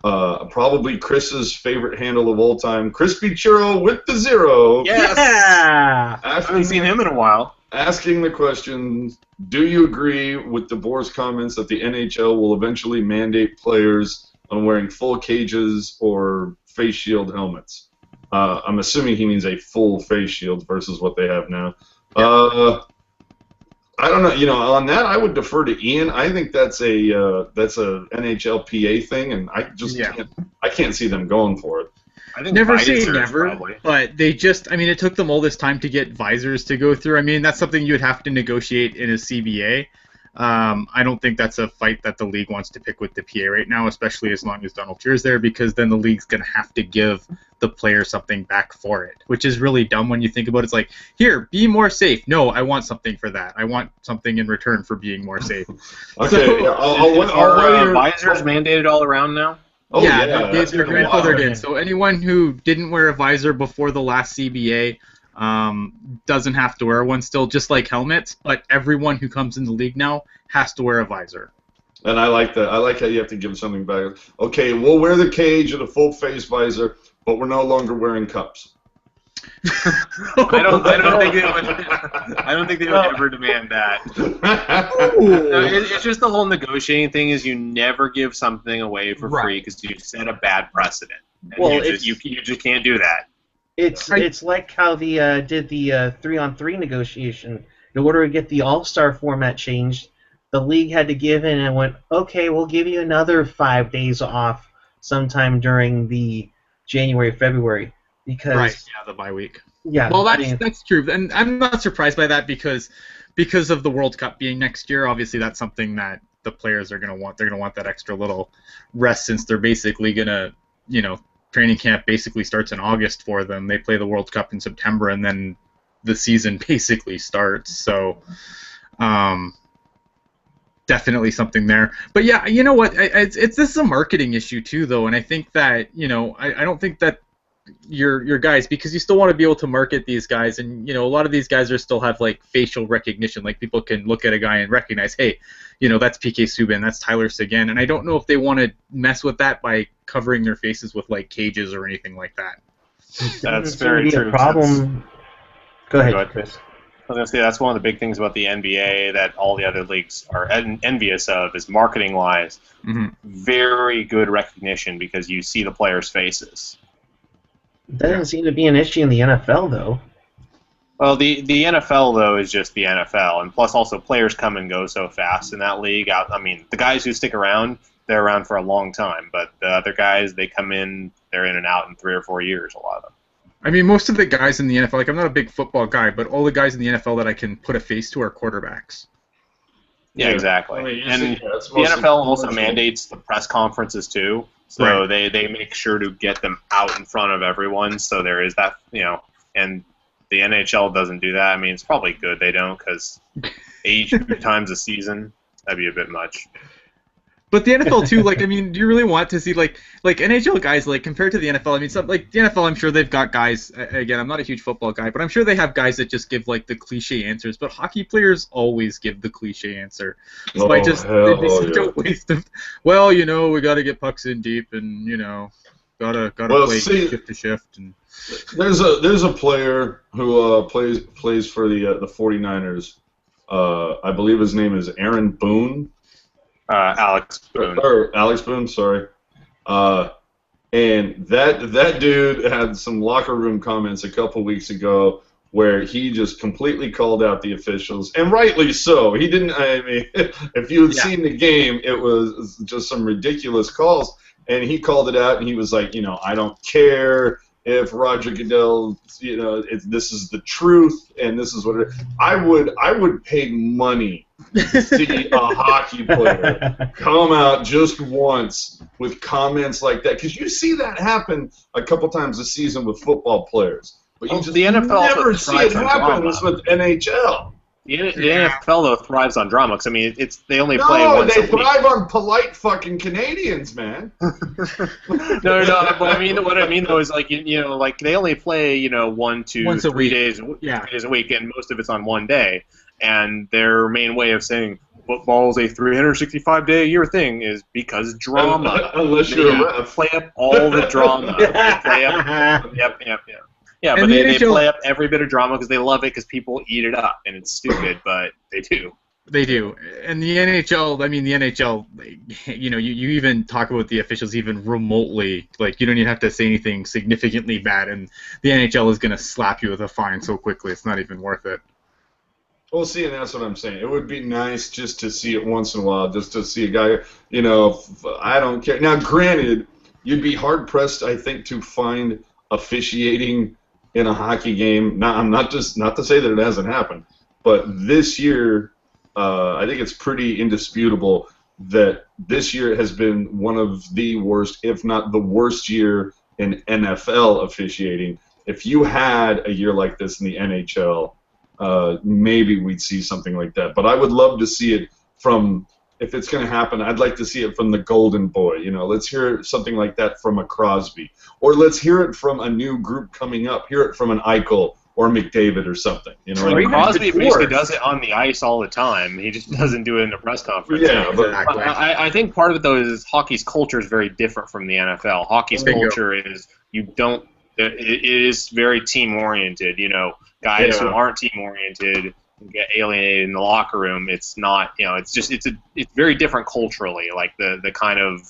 probably Chris's favorite handle of all time, Crispy Churro with the 0. Yes. Yeah. I haven't seen him in a while. Asking the question, do you agree with DeBoer's comments that the NHL will eventually mandate players on wearing full cages or face shield helmets? I'm assuming he means a full face shield versus what they have now. I don't know. On that, I would defer to Ian. I think that's a NHLPA thing, and I can't see them going for it. I think never say never, probably. But it took them all this time to get visors to go through. I mean, that's something you'd have to negotiate in a CBA. I don't think that's a fight that the league wants to pick with the PA right now, especially as long as Donald Tyr's there, because then the league's going to have to give the player something back for it, which is really dumb when you think about it. It's like, here, be more safe. No, I want something for that. I want something in return for being more safe. Okay, are visors mandated all around now? Oh, yeah, their grandfather did. So anyone who didn't wear a visor before the last CBA doesn't have to wear one still, just like helmets, but everyone who comes in the league now has to wear a visor. And I like that. I like how you have to give something back. Okay, we'll wear the cage and a full face visor, but we're no longer wearing cups. I don't think they would ever demand that. It's just the whole negotiating thing. Is you never give something away for free because you set a bad precedent. And you just can't do that. It's like how the did the 3-on-3 negotiation. In order to get the All-Star format changed, the league had to give in and went, okay, we'll give you another 5 days off sometime during the January, February. Because the bye week. Yeah. Well, that's true, and I'm not surprised by that because of the World Cup being next year. Obviously, that's something that the players are going to want. They're going to want that extra little rest since they're basically going to, training camp basically starts in August for them. They play the World Cup in September, and then the season basically starts. So, definitely something there. But yeah, you know what? This is a marketing issue too, though, and I think that I don't think that your guys, because you still want to be able to market these guys, and a lot of these guys still have like facial recognition, like people can look at a guy and recognize, hey, that's PK Subban, that's Tyler Seguin, and I don't know if they want to mess with that by covering their faces with like cages or anything like that. That's very true. A problem. Go ahead, Chris. I was going to say that's one of the big things about the NBA that all the other leagues are envious of is marketing-wise. Mm-hmm. Very good recognition because you see the players' faces. That doesn't seem to be an issue in the NFL, though. Well, the NFL, though, is just the NFL. And plus, also, players come and go so fast in that league. I mean, the guys who stick around, they're around for a long time. But the other guys, they come in, they're in and out in 3 or 4 years, a lot of them. I mean, most of the guys in the NFL, like I'm not a big football guy, but all the guys in the NFL that I can put a face to are quarterbacks. Yeah, exactly. And the NFL also mandates the press conferences, too. So they make sure to get them out in front of everyone. So there is that, and the NHL doesn't do that. I mean, it's probably good they don't because 82 times a season, that'd be a bit much. But the NFL too, like, I mean, do you really want to see like NHL guys, like, compared to the NFL? I mean, like the NFL, I'm sure they've got guys. Again, I'm not a huge football guy, but I'm sure they have guys that just give like the cliche answers. But hockey players always give the cliche answer. So it'd be such a waste of. Well, we got to get pucks in deep, and gotta play shift to shift. And there's a player who plays for the 49ers. I believe his name is Aaron Boone. Alex Boone. Or Alex Boone, sorry. And that dude had some locker room comments a couple weeks ago where he just completely called out the officials, and rightly so. He didn't. I mean, if you had seen the game, it was just some ridiculous calls, and he called it out, and he was like, I don't care if Roger Goodell, this is the truth, and this is what it is. I would pay money to see a hockey player come out just once with comments like that, because you see that happen a couple times a season with football players, but you just the NFL never see it happen with NHL. The NFL, though, thrives on drama, because, I mean, they only play once a week. No, they thrive on polite fucking Canadians, man. No, but what I mean, though, is, like, like, they only play, 1, 2, 3 days a week, and most of it's on one day. And their main way of saying football is a 365-day-a-year thing is because drama. Unless you're a ref. Play up all the drama. They play up, yep. Yeah, but they play up every bit of drama because they love it because people eat it up, and it's stupid, but they do. They do. And the NHL, you even talk about the officials even remotely. Like, you don't even have to say anything significantly bad, and the NHL is going to slap you with a fine so quickly it's not even worth it. Well, see, and that's what I'm saying. It would be nice just to see it once in a while, just to see a guy, I don't care. Now, granted, you'd be hard-pressed, I think, to find officiating in a hockey game. Now, not to say that it hasn't happened, but this year, I think it's pretty indisputable that this year has been one of the worst, if not the worst year in NFL officiating. If you had a year like this in the NHL, maybe we'd see something like that. But I would love to see it from, if it's going to happen, I'd like to see it from the Golden Boy. Let's hear something like that from a Crosby. Or let's hear it from a new group coming up. Hear it from an Eichel or McDavid or something. Crosby basically does it on the ice all the time. He just doesn't do it in a press conference. Yeah, but I think part of it, though, is hockey's culture is very different from the NFL. Hockey's culture is you don't it is very team-oriented. Guys who aren't team-oriented get alienated in the locker room. It's not, it's very different culturally, like the kind of.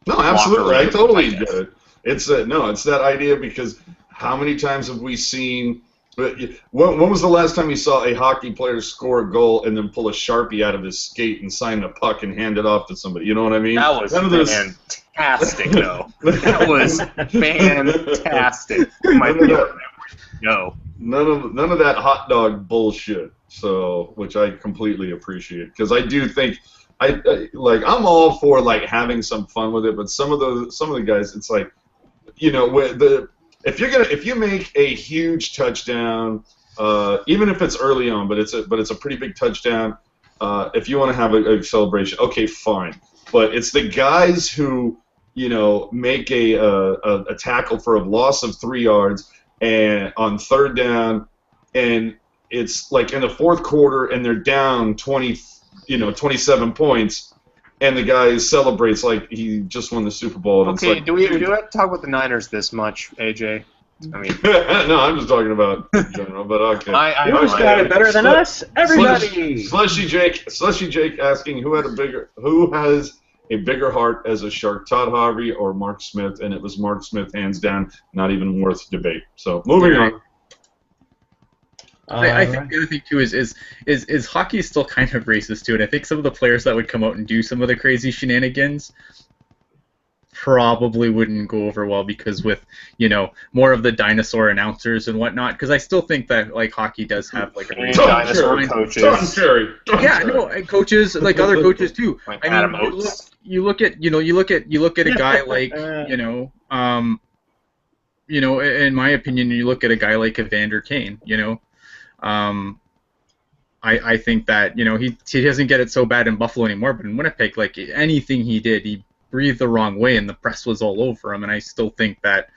No, absolutely, I totally get it. It's it's that idea, because how many times have we seen? When was the last time you saw a hockey player score a goal and then pull a Sharpie out of his skate and sign a puck and hand it off to somebody? You know what I mean? That was fantastic, though. That was fantastic. My favorite memory. No. None of that hot dog bullshit. So, which I completely appreciate, because I do think I'm all for like having some fun with it, but some of the guys, it's like, if you make a huge touchdown, even if it's early on, but it's a pretty big touchdown, if you want to have a celebration, okay, fine. But it's the guys who make a tackle for a loss of 3 yards and on third down, and it's like in the fourth quarter and they're down 27 points. And the guy celebrates like he just won the Super Bowl. And okay, it's like, do we have to talk about the Niners this much, AJ? I mean, no, I'm just talking about in general. But okay, who's got it better than us? Everybody. Slushy Jake asking who has a bigger heart as a Shark, Todd Harvey or Mark Smith? And it was Mark Smith, hands down, not even worth debate. So moving on. I think the other thing too is hockey is still kind of racist too, and I think some of the players that would come out and do some of the crazy shenanigans probably wouldn't go over well, because with more of the dinosaur announcers and whatnot. Because I still think that like hockey does have like a dinosaur coaches. And coaches, like other coaches too. Like I Adam mean, Oates. you look at a guy like in my opinion, you look at a guy like Evander Kane. I think that he doesn't get it so bad in Buffalo anymore, but in Winnipeg, like anything he did, he breathed the wrong way, and the press was all over him. And I still think that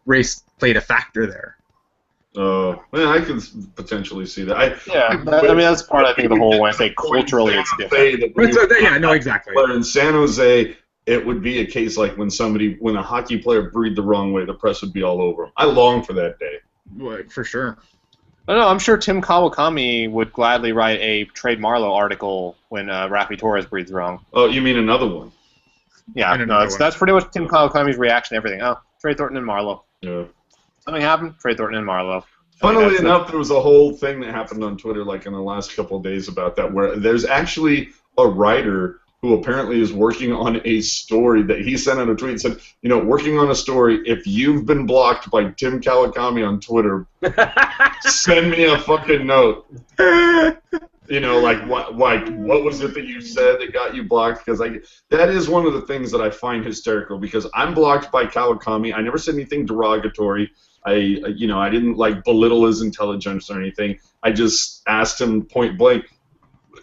race played a factor there. Oh, I can potentially see that. That's part, I think, of the whole. When I say culturally, it's different. Exactly. But in San Jose, it would be a case like when a hockey player breathed the wrong way, the press would be all over him. I long for that day. For sure. No, I'm sure Tim Kawakami would gladly write a Trade Marlowe article when Rafi Torres breathes wrong. Oh, you mean another one? Yeah, that's pretty much Tim Kawakami's reaction to everything. Oh, trade Thornton and Marlowe. Yeah. Something happened, trade Thornton and Marlowe. Funnily enough, there was a whole thing that happened on Twitter like in the last couple of days about that, where there's actually a writer who apparently is working on a story that he sent out a tweet and said, working on a story, if you've been blocked by Tim Kawakami on Twitter, send me a fucking note. What was it that you said that got you blocked? Because that is one of the things that I find hysterical, because I'm blocked by Kawakami. I never said anything derogatory. I didn't belittle his intelligence or anything. I just asked him point blank,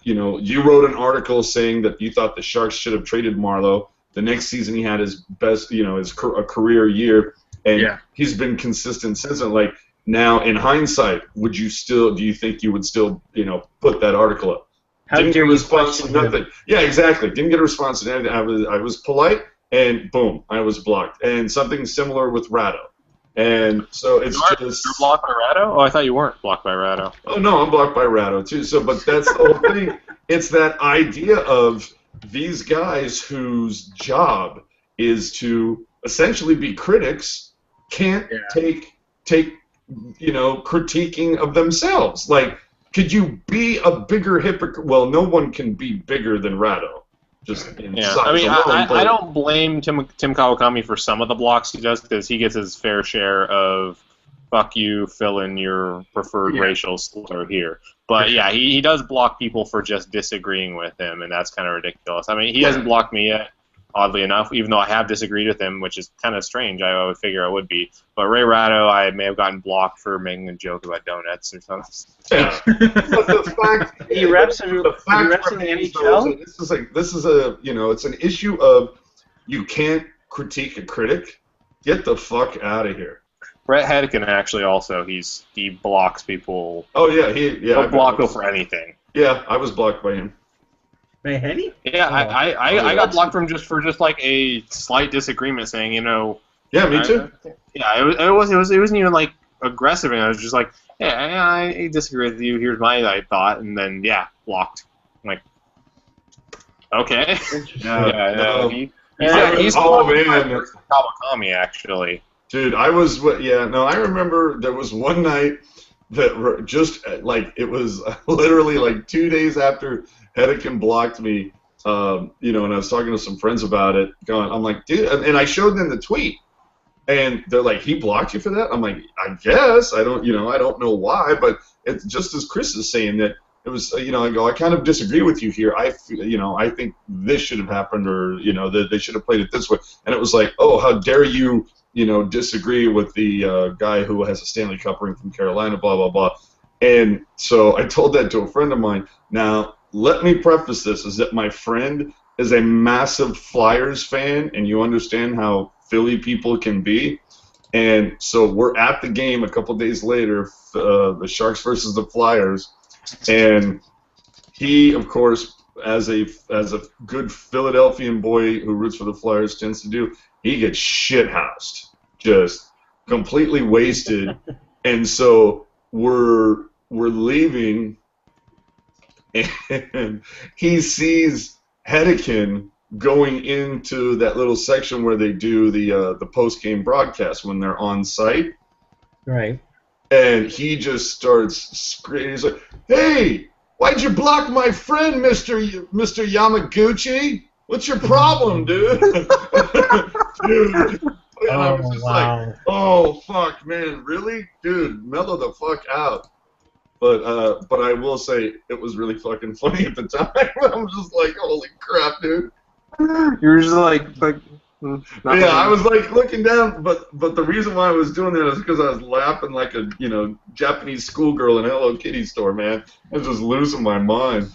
you wrote an article saying that you thought the Sharks should have traded Marlowe. The next season he had his best, his career year, and he's been consistent since then. Now, in hindsight, do you think you would still, put that article up? Didn't get a response to nothing. Yeah, exactly. Didn't get a response to anything. I was polite, and boom, I was blocked. And something similar with Ratto. And so it's You're blocked by Ratto? Oh, I thought you weren't blocked by Ratto. Oh no, I'm blocked by Ratto too. So, but that's the whole thing. It's that idea of these guys whose job is to essentially be critics can't take critiquing of themselves. Could you be a bigger hypocrite? Well, no one can be bigger than Ratto. I don't blame Tim Kawakami for some of the blocks he does, because he gets his fair share of "fuck you, fill in your preferred racial slur here." But he does block people for just disagreeing with him, and that's kind of ridiculous. I mean, he hasn't blocked me yet, oddly enough, even though I have disagreed with him, which is kind of strange. I would figure I would be. But Ray Ratto, I may have gotten blocked for making a joke about donuts or something. Yeah. But the fact he reps in the NHL. This is it's an issue of you can't critique a critic. Get the fuck out of here. Brett Hedeken actually also he blocks people. Oh yeah, he'll block for anything. Yeah, I was blocked by him. Henny? Yeah, I got blocked from just a slight disagreement, saying Yeah, me too. It wasn't even like aggressive, and I was just like, hey, I disagree with you. Here's my thought, and then blocked. I'm like, okay. He's man, Kawakami actually. Dude, I remember there was one night that just like it was literally like 2 days after Hedekin blocked me, and I was talking to some friends about it. I'm like, dude, and I showed them the tweet, and they're like, he blocked you for that? I'm like, I guess I don't know why, but it's just as Chris is saying that it was, I go, I kind of disagree with you here. I think this should have happened, or that they should have played it this way, and it was like, oh, how dare you. Disagree with the guy who has a Stanley Cup ring from Carolina, blah, blah, blah. And so I told that to a friend of mine. Now, let me preface this, is that my friend is a massive Flyers fan, and you understand how Philly people can be. And so we're at the game a couple days later, the Sharks versus the Flyers, and he, of course, as a good Philadelphian boy who roots for the Flyers tends to do, he gets shithoused, just completely wasted. And so we're leaving, and he sees Hedekin going into that little section where they do the post-game broadcast when they're on site. Right. And he just starts screaming. He's like, "Hey, why'd you block my friend, Mr. Yamaguchi? What's your problem, dude?" Dude. And I was just like, oh, fuck, man, really? Dude, mellow the fuck out. But I will say it was really fucking funny at the time. I'm just like, holy crap, dude. You were just like I was like looking down, but the reason why I was doing that is because I was laughing like a Japanese schoolgirl in a Hello Kitty store, man. I was just losing my mind.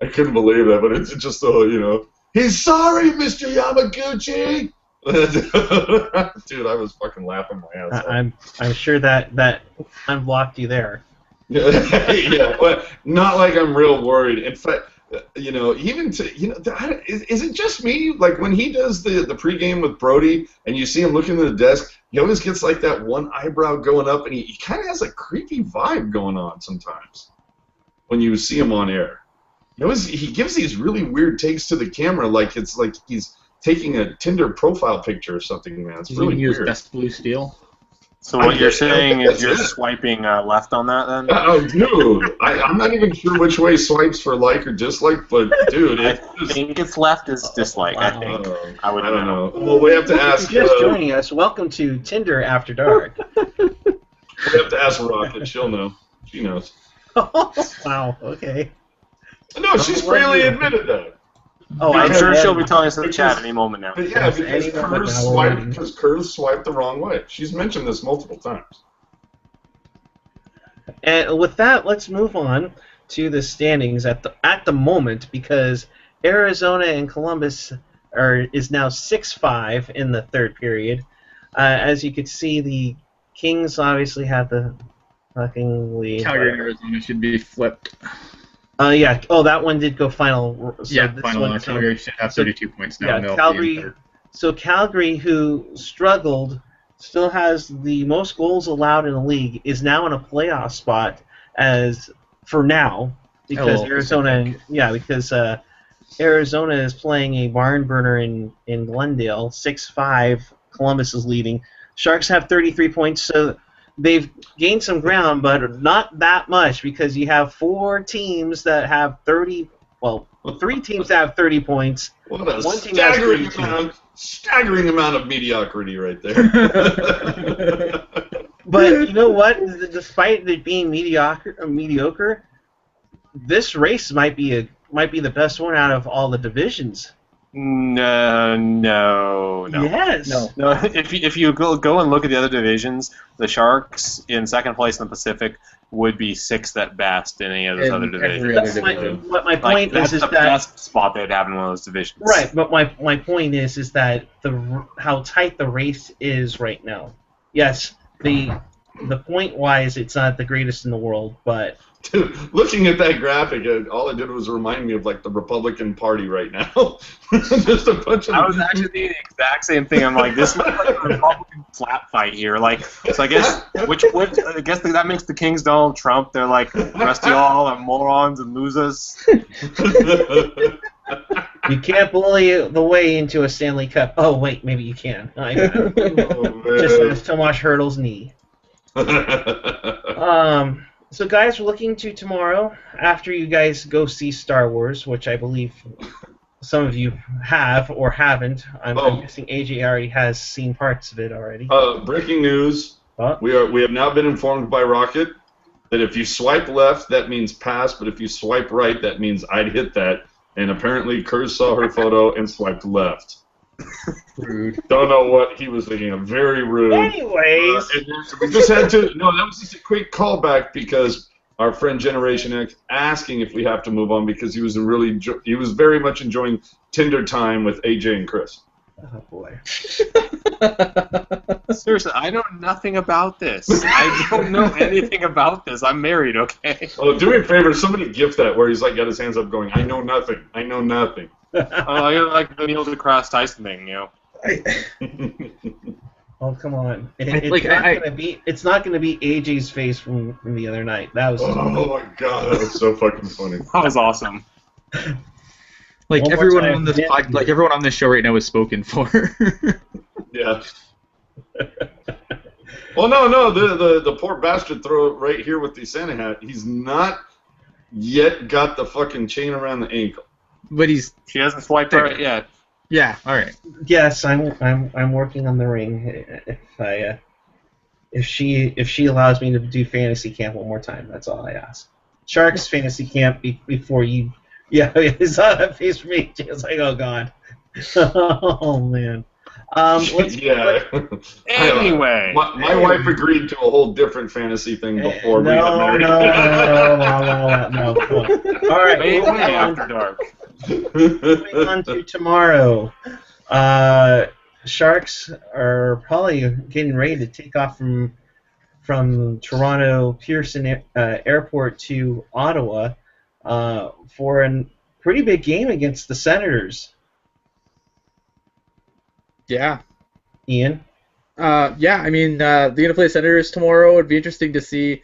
I couldn't believe that, but it's just so he's sorry, Mr. Yamaguchi. Dude, I was fucking laughing my ass off. I'm sure that unblocked you there. Yeah, but not like I'm real worried. In fact, even to is it just me? Like when he does the pregame with Brody, and you see him looking at the desk, he always gets like that one eyebrow going up, and he kind of has a creepy vibe going on sometimes when you see him on air. He gives these really weird takes to the camera, like it's like he's taking a Tinder profile picture or something, man. It's really weird. Use Best Blue Steel. So what you're saying is you're swiping left on that, then? Oh, dude, I'm not even sure which way swipes for like or dislike, but dude, I think it's left is dislike. Wow. I think I don't know. Well, we have to ask. Just joining us. Welcome to Tinder After Dark. We have to ask Rocket. She'll know. She knows. Wow. Okay. No, she's freely admitted that. Oh, I'm sure she'll be telling us in the chat any moment now. But yeah, because Kurz swiped the wrong way. She's mentioned this multiple times. And with that, let's move on to the standings at the moment, because Arizona and Columbus is now 6-5 in the third period. As you could see, the Kings obviously have the fucking lead. Calgary and Arizona should be flipped. Yeah. Oh, that one did go final. So yeah, final. Calgary should have 32 points now. Yeah, Calgary. So Calgary, who struggled, still has the most goals allowed in the league, is now in a playoff spot for now, because Arizona is playing a barn burner in Glendale, 6-5. Columbus is leading. Sharks have 33 points, so they've gained some ground, but not that much, because you have 4 teams that have 30. Well, 3 teams that have 30 points. What a staggering amount of mediocrity right there. But you know what? Despite it being mediocre, this race might be the best one out of all the divisions. No. Yes. No. If you go and look at the other divisions, the Sharks in second place in the Pacific would be 6th at best in any of those other divisions. My point is the best spot they'd have in one of those divisions. Right, but my point is that how tight the race is right now. Yes, the the point-wise, it's not the greatest in the world, but Dude, looking at that graphic, all it did was remind me of like the Republican Party right now. Just a bunch of. I was actually thinking the exact same thing. I'm like, this looks like a Republican slap fight here. Like, so I guess I guess that makes the Kings Donald Trump. They're like, rest y'all are morons and losers. you can't bully the way into a Stanley Cup. Oh wait, maybe you can. I got it. Just as Tomas Hertl's knee. So guys, we're looking to tomorrow after you guys go see Star Wars, which I believe some of you have or haven't. I'm guessing AJ already has seen parts of it already. Breaking news: we have now been informed by Rocket that if you swipe left, that means pass, but if you swipe right, that means I'd hit that. And apparently, Kurz saw her photo and swiped left. Rude. Don't know what he was thinking of. Very rude. Anyways, we just had to. No, that was just a quick callback because our friend Generation X asking if we have to move on because he was very much enjoying Tinder time with AJ and Chris. oh boy. Seriously, I know nothing about this. I don't know anything about this. I'm married, okay? Oh, do me a favor. Somebody gift that where he's like got his hands up going, I know nothing. I know nothing. Oh, I like the Neil deGrasse Tyson thing, you know. Oh come on! It's not gonna be AJ's face from the other night. That was. Oh my god, that was so fucking funny. That was awesome. Like everyone on this everyone on this show right now is spoken for. Yeah. Well, no, the poor bastard throw it right here with the Santa hat. He's not yet got the fucking chain around the ankle. But she hasn't swiped right yet. Yeah, all right. Yes, I'm working on the ring. If she allows me to do fantasy camp one more time, that's all I ask. Sharks fantasy camp before you. Yeah, I saw that face from me. It's like, oh god. Oh man. Yeah. Anyway, my wife agreed to a whole different fantasy thing before we got married. No. All right. Maybe after dark. Moving on to tomorrow. Sharks are probably getting ready to take off from Toronto Pearson Airport to Ottawa for a pretty big game against the Senators. Yeah. Ian? Yeah, I mean, they're going to play Senators tomorrow. It'd be interesting to see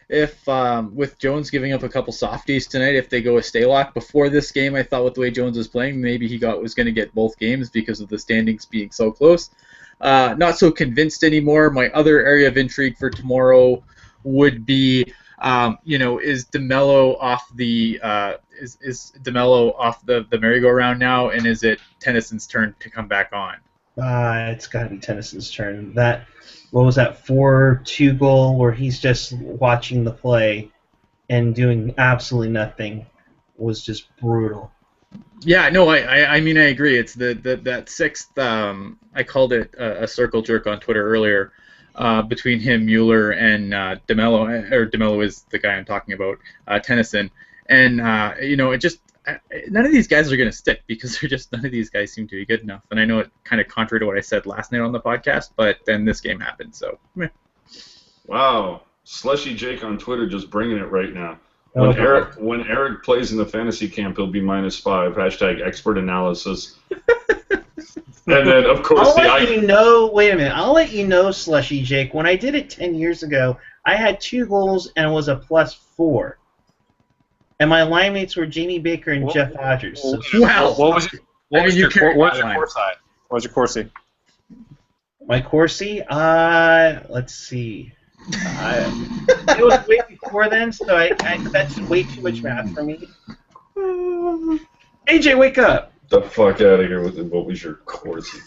if, with Jones giving up a couple softies tonight, if they go with Stalock. Before this game, I thought with the way Jones was playing, maybe he was going to get both games because of the standings being so close. Not so convinced anymore. My other area of intrigue for tomorrow would be, is DeMello off the is DeMello off the merry-go-round now, and is it Tennyson's turn to come back on? It's got to be Tennyson's turn. What was that 4-2 goal where he's just watching the play and doing absolutely nothing was just brutal. Yeah, no, I mean I agree. It's that sixth. I called it a circle jerk on Twitter earlier between him, Mueller, and DeMello. Or DeMello is the guy I'm talking about, Tennyson. And it just. None of these guys are going to stick because none of these guys seem to be good enough. And I know it kind of contrary to what I said last night on the podcast, but then this game happened, so. Meh. Wow. Slushy Jake on Twitter just bringing it right now. When Eric plays in the fantasy camp, he'll be -5. # expert analysis. And then, of course, wait a minute. I'll let you know, Slushy Jake. When I did it 10 years ago, I had 2 goals and it was a +4. And my line mates were Jamie Baker and Jeff Hodgers. Wow. What was your Corsi? What was your Corsi? My Corsi? Let's see. It was way before then, so that's way too much math for me. AJ, wake up! The fuck out of here with it. What was your Corsi?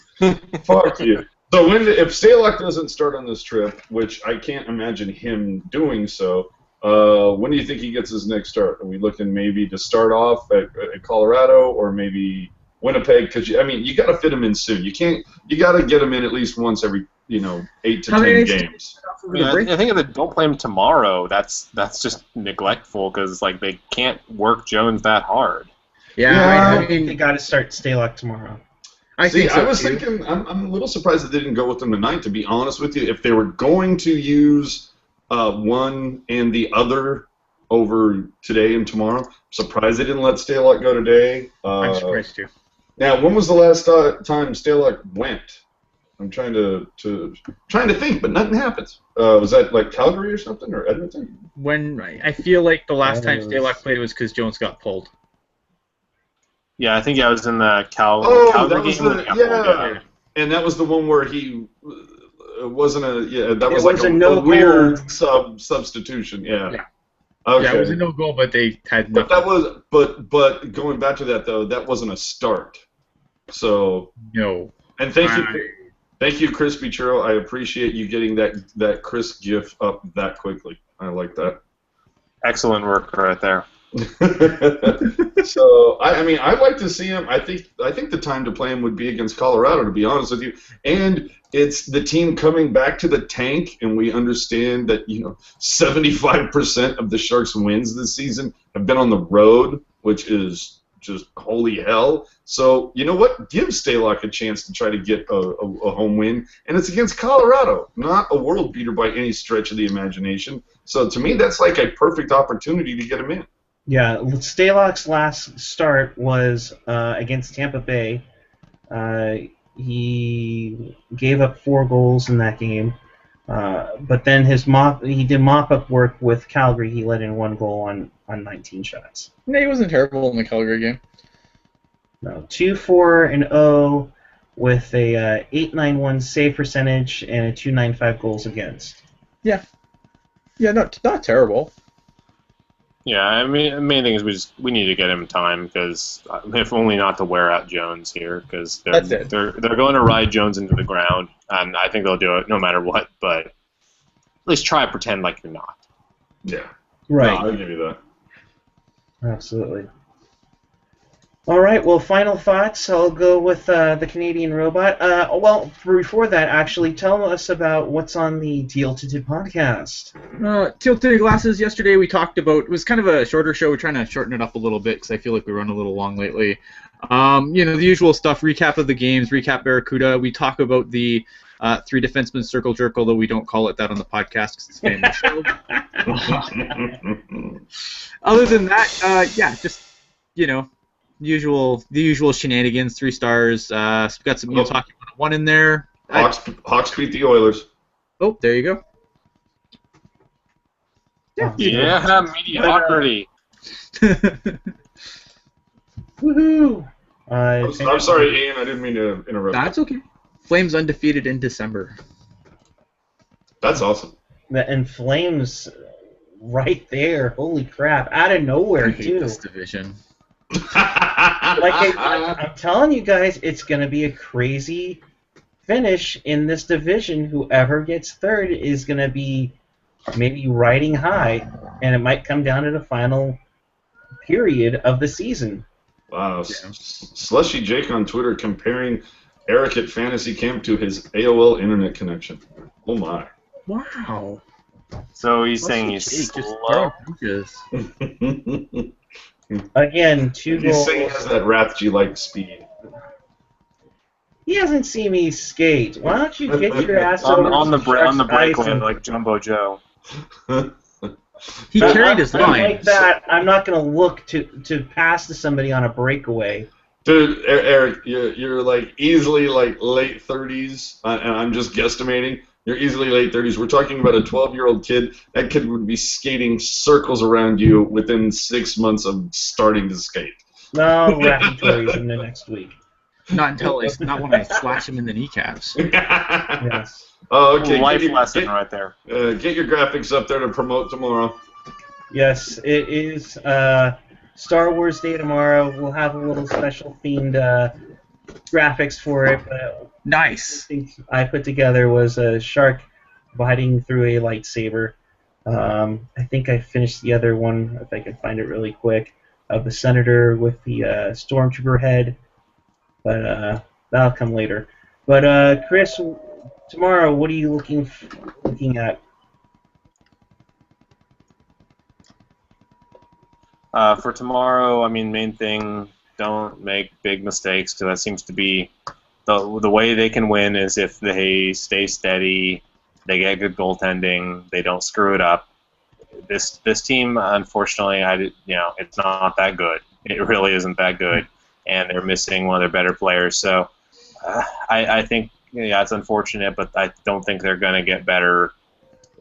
Fuck you. So if Stalock doesn't start on this trip, which I can't imagine him doing so, when do you think he gets his next start? Are we looking maybe to start off at Colorado or maybe Winnipeg? Because you got to fit him in soon. You got to get him in at least once every 8 to 10 games. I think if they don't play him tomorrow, that's just neglectful because they can't work Jones that hard. Yeah, I mean they got to start Stalock tomorrow. I was thinking I'm a little surprised that they didn't go with him tonight. To be honest with you, if they were going to use one and the other over today and tomorrow. Surprised they didn't let Stalock go today. I'm surprised too. Now, when was the last time Stalock went? I'm trying to think, but nothing happens. Was that like Calgary or something, or Edmonton? When I feel like the last time Stalock played was because Jones got pulled. Yeah, I think I was in the Calgary that was game when he got pulled. And that was the one where he wasn't a that was It like was a no weird substitution. Yeah. Okay. Yeah, it was a no goal, but they had nothing. But that was but going back to that though, that wasn't a start. So no. And thank you, Crispy Churro. I appreciate you getting that crisp GIF up that quickly. I like that. Excellent work right there. So I mean, I'd like to see him. I think the time to play him would be against Colorado, to be honest with you. And it's the team coming back to the tank, and we understand that 75% of the Sharks' wins this season have been on the road, which is just holy hell. So you know what? Give Stalock a chance to try to get a home win, and it's against Colorado, not a world beater by any stretch of the imagination. So to me, that's like a perfect opportunity to get him in. Yeah, Stalock's last start was against Tampa Bay. He gave up 4 goals in that game, but then he did mop-up work with Calgary. He let in 1 goal on 19 shots. No, he wasn't terrible in the Calgary game. No, 2-4-0 with a .891 save percentage and a .295 goals against. Yeah, not terrible. Yeah, I mean, the main thing is we need to get him time, because if only not to wear out Jones here, because they're going to ride Jones into the ground, and I think they'll do it no matter what. But at least try to pretend like you're not. Yeah, right. No, I'll give you that. Absolutely. All right, well, final thoughts. I'll go with the Canadian Robot. Well, before that, actually, tell us about what's on the Tilted podcast. Tilted Glasses, yesterday we talked about, it was kind of a shorter show. We're trying to shorten it up a little bit because I feel like we run a little long lately. The usual stuff, recap of the games, recap Barracuda. We talk about the 3 defenseman circle jerk, although we don't call it that on the podcast because it's a famous show. Other than that, just, the usual shenanigans, 3 stars. We've got some Utah 1 in there. Hawks beat the Oilers. Oh, there you go. Yeah, mediocrity. Woohoo! I'm sorry, Ian. I didn't mean to interrupt. That's okay. Flames undefeated in December. That's awesome. And Flames right there. Holy crap. Out of nowhere, I hate too. this division. I'm telling you guys, it's going to be a crazy finish in this division. Whoever gets third is going to be maybe riding high, and it might come down to the final period of the season. Wow. Yeah. Slushy Jake on Twitter comparing Eric at Fantasy Camp to his AOL internet connection. Oh, my. Wow. So he's saying he's slow. Again, 2 goals. He's saying he has that Rathje-like speed. He hasn't seen me skate. Why don't you get your ass over on the breakaway and... like Jumbo Joe? He carried his line. Like that, I'm not going to look to pass to somebody on a breakaway. Dude, Eric, you're like easily like late 30s, and I'm just guesstimating. You're easily late 30s. We're talking about a 12-year-old kid. That kid would be skating circles around you within 6 months of starting to skate. No, Rathje in the next week. Not when I slash him in the kneecaps. Yes. Oh, okay. Life lesson right there. Get your graphics up there to promote tomorrow. Yes, it is Star Wars Day tomorrow. We'll have a little special themed graphics for it. Nice. The thing I put together was a shark biting through a lightsaber. I think I finished the other one, if I can find it really quick, of the senator with the stormtrooper head. But that'll come later. But Chris, tomorrow, what are you looking at? For tomorrow, I mean, main thing, don't make big mistakes, because that seems to be the way they can win is if they stay steady, They get good goaltending. They don't screw it up. This team, unfortunately, it's not that good. It really isn't that good, and they're missing one of their better players. So I think, it's unfortunate, but I don't think they're going to get better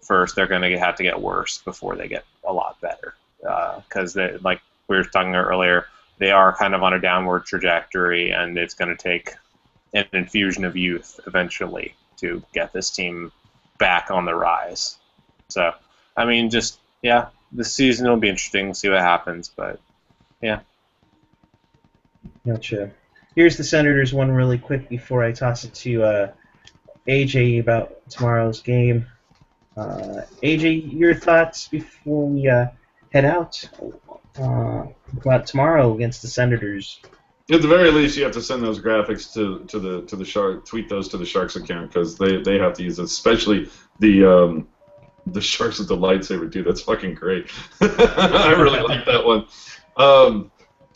first. They're going to have to get worse before they get a lot better. Because, like we were talking earlier, they are kind of on a downward trajectory, and it's going to take an infusion of youth eventually to get this team back on the rise. So, I mean, this season will be interesting, see what happens, but yeah. Gotcha. Here's the Senators one really quick before I toss it to AJ about tomorrow's game. AJ, your thoughts before we head out about tomorrow against the Senators? At the very least, you have to send those graphics to the Shark. Tweet those to the Sharks account because they have to use it, especially the Sharks with the lightsaber, dude. That's fucking great. I really like that one.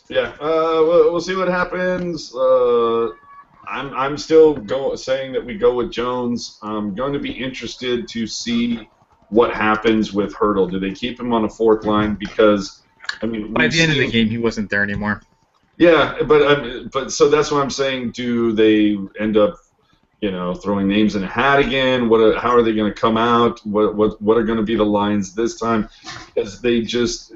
We'll see what happens. I'm still saying that we go with Jones. I'm going to be interested to see what happens with Hurdle. Do they keep him on a fourth line? Because I mean, by the end of the game, he wasn't there anymore. Yeah, but so that's what I'm saying. Do they end up, throwing names in a hat again? How are they going to come out? What are going to be the lines this time? Because they just,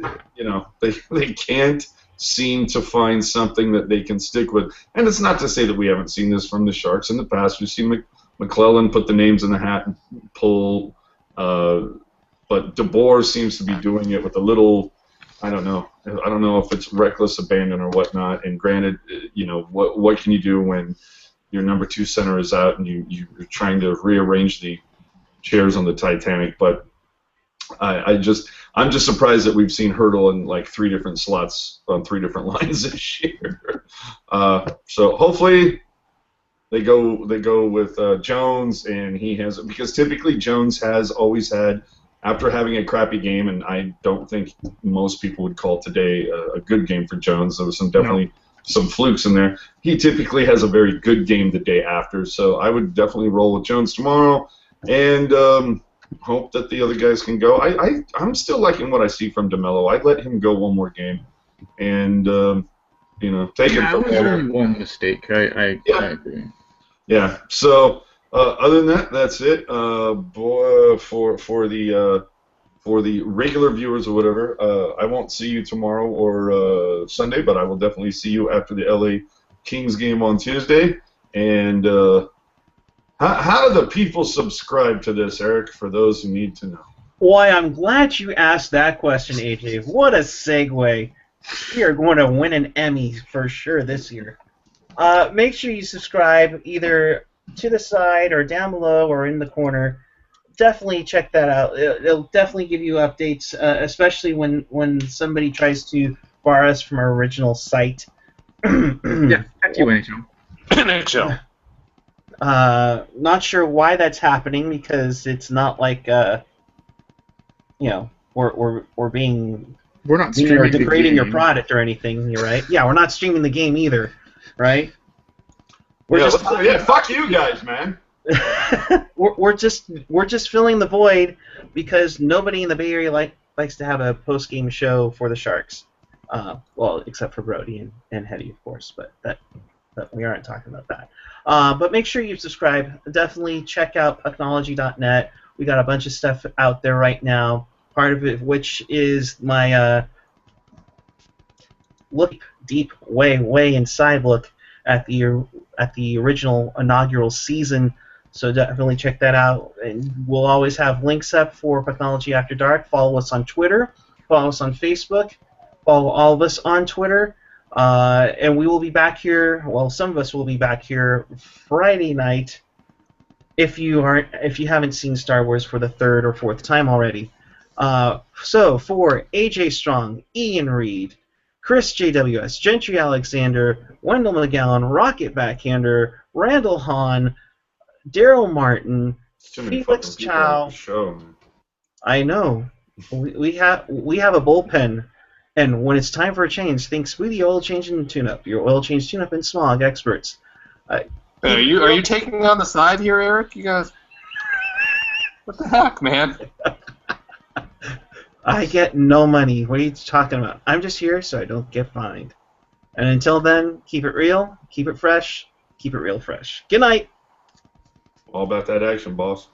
they can't seem to find something that they can stick with. And it's not to say that we haven't seen this from the Sharks in the past. We've seen McClellan put the names in the hat and pull, but DeBoer seems to be doing it with a little. I don't know if it's reckless abandon or whatnot. And granted, what can you do when your number 2 center is out and you're trying to rearrange the chairs on the Titanic? But I'm just surprised that we've seen Hurdle in like 3 different slots on 3 different lines this year. So hopefully they go with Jones, and he has, because typically Jones has always had. After having a crappy game, and I don't think most people would call today a good game for Jones. There was definitely some flukes in there. He typically has a very good game the day after, so I would definitely roll with Jones tomorrow, and hope that the other guys can go. I'm still liking what I see from DeMello. I'd let him go one more game, and take it from there. Only one mistake. I agree. Yeah. So. Other than that, that's it. For the regular viewers or whatever, I won't see you tomorrow or Sunday, but I will definitely see you after the LA Kings game on Tuesday. And how do the people subscribe to this, Eric? For those who need to know. Boy, I'm glad you asked that question, AJ. What a segue. We are going to win an Emmy for sure this year. Make sure you subscribe either to the side or down below or in the corner. Definitely check that out. It'll definitely give you updates, especially when somebody tries to bar us from our original site. Yeah, thank you, NHL. Not sure why that's happening, because it's not like we're not streaming degrading your product or anything. You're right. Yeah, we're not streaming the game either, right? Fuck you guys, man. we're just filling the void because nobody in the Bay Area likes to have a post-game show for the Sharks. Well, except for Brody and Hetty, of course, but we aren't talking about that. But make sure you subscribe. Definitely check out Pucknology.net. We got a bunch of stuff out there right now. Part of it, which is my way inside look at the original inaugural season. So definitely check that out. And we'll always have links up for Pucknology After Dark. Follow us on Twitter. Follow us on Facebook. Follow all of us on Twitter. And we will be back here. Well, some of us will be back here Friday night. If you haven't seen Star Wars for the 3rd or 4th time already. So for AJ Strong, Ian Reed, Chris JWS, Gentry Alexander, Wendell McGowan, Rocket Backhander, Randall Hahn, Daryl Martin, Felix Chow. I know. We have a bullpen, and when it's time for a change, think Sweetie Oil Change and Tune-Up. Your oil change tune-up and smog experts. Are you taking on the side here, Eric? You guys? What the heck, man? I get no money. What are you talking about? I'm just here so I don't get fined. And until then, keep it real, keep it fresh, keep it real fresh. Good night. All about that action, boss.